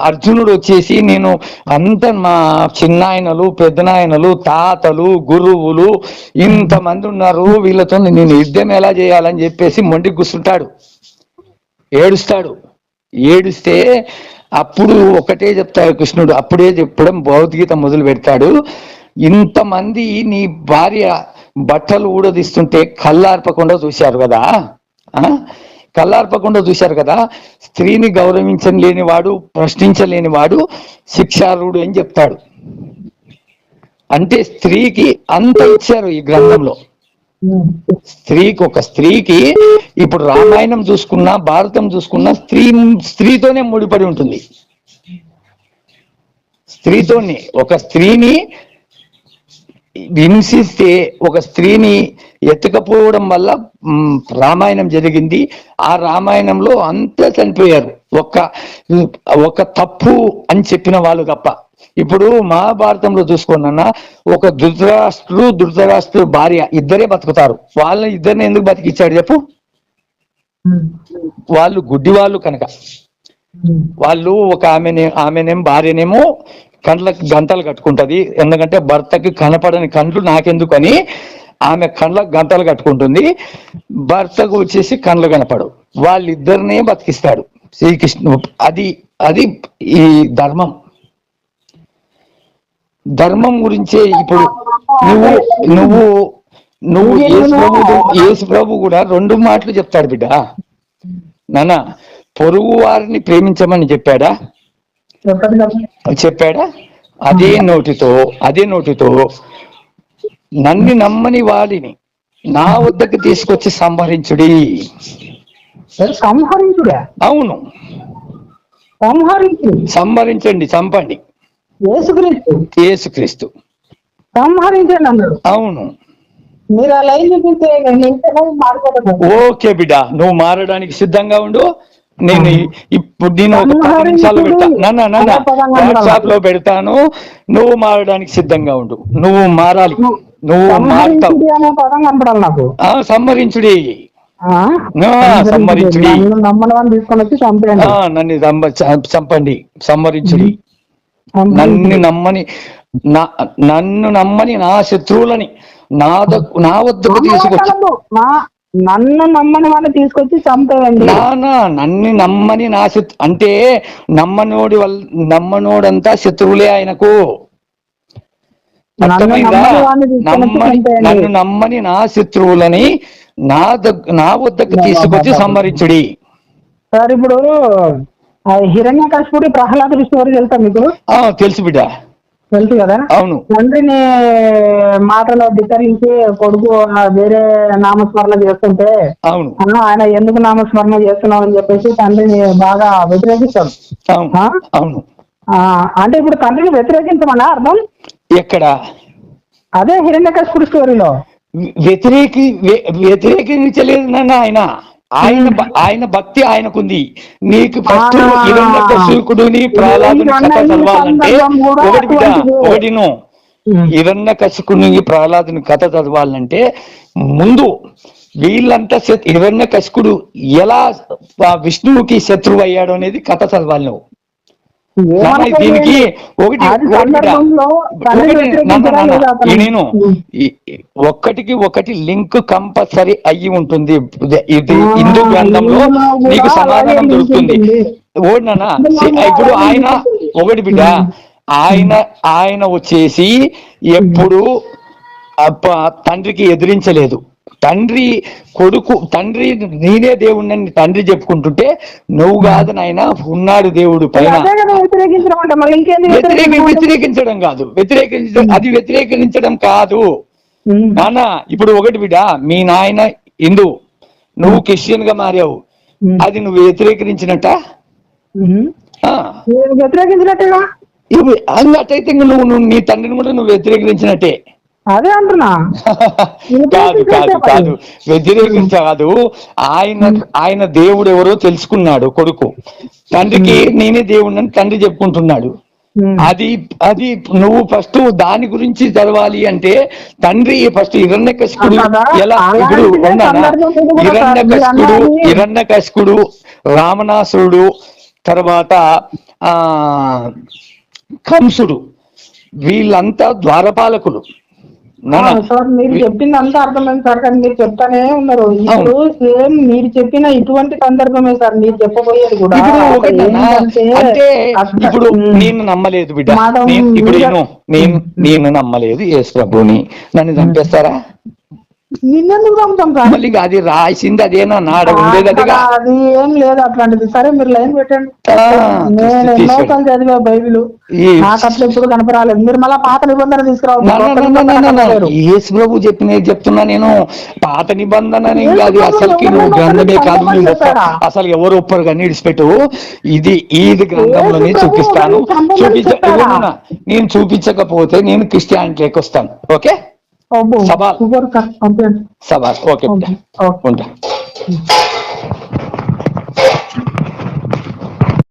అర్జునుడు వచ్చేసి నేను అంత మా చిన్నాయనలు, పెద్దనాయనలు, తాతలు, గురువులు ఇంతమంది ఉన్నారు, వీళ్ళతో నేను యుద్ధం ఎలా చేయాలని చెప్పేసి మొండి కూర్చుంటాడు, ఏడుస్తాడు. ఏడుస్తే అప్పుడు ఒకటే చెప్తాడు కృష్ణుడు. అప్పుడే చెప్పడం భగవద్గీత మొదలు పెడతాడు. ఇంతమంది నీ భార్య బట్టలు ఊడదీస్తుంటే కళ్ళార్పకుండా చూశారు కదా, కళ్ళార్పకుండా చూశారు కదా. స్త్రీని గౌరవించలేనివాడు, ప్రశ్నించలేనివాడు శిక్షార్హుడు అని చెప్తాడు. అంటే స్త్రీకి అంత ఇచ్చారు ఈ గ్రంథంలో. ఒక స్త్రీకి ఇప్పుడు రామాయణం చూసుకున్నా, భారతం చూసుకున్నా, స్త్రీతోనే ముడిపడి ఉంటుంది. స్త్రీతోనే. ఒక స్త్రీని హింసిస్తే, ఒక స్త్రీని ఎత్తుకపోవడం వల్ల రామాయణం జరిగింది. ఆ రామాయణంలో అంతా చనిపోయారు, ఒక తప్పు అని చెప్పిన వాళ్ళు తప్ప. ఇప్పుడు మహాభారతంలో చూసుకున్నా, ఒక ధృతరాష్ట్రుడు భార్య ఇద్దరే బతుకుతారు. వాళ్ళ ఇద్దరిని ఎందుకు బతికిచ్చాడు చెప్పు? వాళ్ళు గుడ్డి వాళ్ళు కనుక. వాళ్ళు ఒక ఆమెనేమో భార్యనేమో కండ్లకు గంటలు కట్టుకుంటది, ఎందుకంటే భర్తకి కనపడని కండ్లు నాకెందుకు అని ఆమె కండ్లకు గంటలు కట్టుకుంటుంది, భర్తకు వచ్చేసి కండ్లు కనపడవు. వాళ్ళిద్దరినే బతికిస్తాడు శ్రీకృష్ణుడు. అది ఈ ధర్మం గురించే. ఇప్పుడు నువ్వు యేసు ప్రభు కూడా 2 మాటలు చెప్తాడు బిడ్డ. నాన్న, పొరుగు వారిని ప్రేమించమని చెప్పాడా? అదే నోటితో నన్ను నమ్మని వాడిని నా వద్దకు తీసుకొచ్చి సంహరించుడి. అవును, సంహరించండి, చంపండి. యేసుక్రీస్తు సంహరించండి అన్నాడు. అవును. మీరు ఆ లైన్ చూపిస్తే మారిపోతుంది. ఓకే బిడ్డ, నువ్వు మారడానికి సిద్ధంగా ఉండు. నేను ఇప్పుడు నేను ఒక 10 నిమిషాలు పెడతా, వాట్సాప్ లో పెడతాను. నువ్వు మారడానికి సిద్ధంగా ఉండు. నువ్వు మారాలి, నువ్వు మారుతావు. నాకు సంహరించుడి, సంహరించుడి. తీసుకొని వచ్చి చంపేయండి. నన్ను చంపండి, సంహరించుడి. నన్ను నమ్మని నా శత్రువులని నా వద్దకు తీసుకొచ్చి, నన్ను నమ్మని వాళ్ళు తీసుకొచ్చి చంపేయండి. నన్ను నమ్మని నా అంటే నమ్మనోడంతా శత్రువులే ఆయనకు. అర్థమైందా? నన్ను నమ్మని నా శత్రువులని నా వద్దకు తీసుకొచ్చి సంహరించుడి. సార్ ఇప్పుడు హిరణ్యకశిపుడి ప్రహ్లాదుడి స్టోరీ తెలుసా మీకు? తెలుసు బిడ్డ, తెలుసు కదా. అవును. తండ్రిని మాటలో ధిక్కరించి కొడుకు వేరే నామస్మరణ చేస్తుంటే, అవును, ఆయన ఎందుకు నామస్మరణ చేస్తున్నావు అని చెప్పేసి తండ్రిని బాగా వ్యతిరేకిస్తాడు. అవును. అంటే ఇప్పుడు తండ్రిని వ్యతిరేకించమన్నా అర్థం ఎక్కడ? అదే హిరణ్యకశిపుడి స్టోరీలో వ్యతిరేకించలేదు నాన్న. ఆయన భక్తి ఆయనకుంది. నీకు ఫస్ట్ హిరణ్యకశిపుడుని ప్రహ్లాదుని కథ చదవాలంటే హిరణ్యకశిపుడిని ప్రహ్లాదుని కథ చదవాలంటే ముందు వీళ్ళంతా హిరణ్యకశిపుడు ఎలా విష్ణువుకి శత్రువు అయ్యాడు అనేది కథ చదవాలి నువ్వు. దీనికి నేను ఒక్కటికి ఒకటి లింక్ కంపల్సరీ అయ్యి ఉంటుంది. ఇది హిందూ గ్రంథంలో నీకు సమాధానం దొరుకుతుంది. ఓడినా ఇప్పుడు ఆయన ఒకటి బిడ్డ, ఆయన వచ్చేసి ఎప్పుడు తండ్రికి ఎదిరించలేదు. తండ్రి నేనే దేవుడిని తండ్రి చెప్పుకుంటుంటే, నువ్వు కాదు నాయన, ఉన్నాడు దేవుడు పైన. వ్యతిరేకించడం కాదు, అది వ్యతిరేకించడం కాదు నాన్న. ఇప్పుడు ఒకటి బిడ్డ, మీ నాయన హిందూ, నువ్వు క్రిస్టియన్ గా మారావు, అది నువ్వు వ్యతిరేకించినట్ట? వ్యతిరేకించినట్టేగా. అట్లయితే నువ్వు నీ తండ్రిని కూడా నువ్వు వ్యతిరేకించినట్టే. అదే అంటున్నా. కాదు వ్యతిరేకించదు. ఆయన దేవుడు ఎవరో తెలుసుకున్నాడు కొడుకు. తండ్రికి నేనే దేవుడిని తండ్రి చెప్పుకుంటున్నాడు. అది నువ్వు ఫస్ట్ దాని గురించి చదవాలి అంటే, తండ్రి ఫస్ట్ హిరణ్యకశిపుడు ఎలా, ఇప్పుడు హిరణ్యకశిపుడు, రావణాసురుడు, తర్వాత కంసుడు, వీళ్ళంతా ద్వారపాలకులు. సార్ మీరు చెప్పింది అంతా అర్థమైంది సార్, కానీ మీరు చెప్తానే ఉన్నారు. ఇప్పుడు సేమ్ మీరు చెప్పిన ఇటువంటి సందర్భమే సార్ మీరు చెప్పబోయేది కూడా. ఇప్పుడు నేను నమ్మలేదు బిడ్డ, ఇప్పుడు నేను నమ్మలేదు యేసు ప్రభుని, నన్ను చంపేస్తారా? నిన్నెందుకు చంపుతాం సార్? మళ్ళీ అది రాసింది అదేనా, నాడ ఉండేది అది ఏం లేదు అట్లాంటిది. సరే మీరు లైన్ పెట్టండి. నేను ఎన్నో సార్లు చదివా బైబిల్, నాకు అట్లా ఎప్పుడు కనపరాలేదు. మీరు మళ్ళీ పాత నిబంధన తీసుకురావాలి. యేసు ప్రభు చెప్తున్నా నేను. పాత నిబంధన కాదు, అసలుకి నువ్వు గ్రంథమే కాదు, అసలు ఎవరు ఒప్పరు కానీ ఇడిచిపెట్టు. ఇది గ్రంథంలోనే చూపిస్తాను. నేను చూపించకపోతే నేను క్రిస్టియానిటీకి వస్తాను. ఓకే, సవాల్. ఓకే ఉంటా.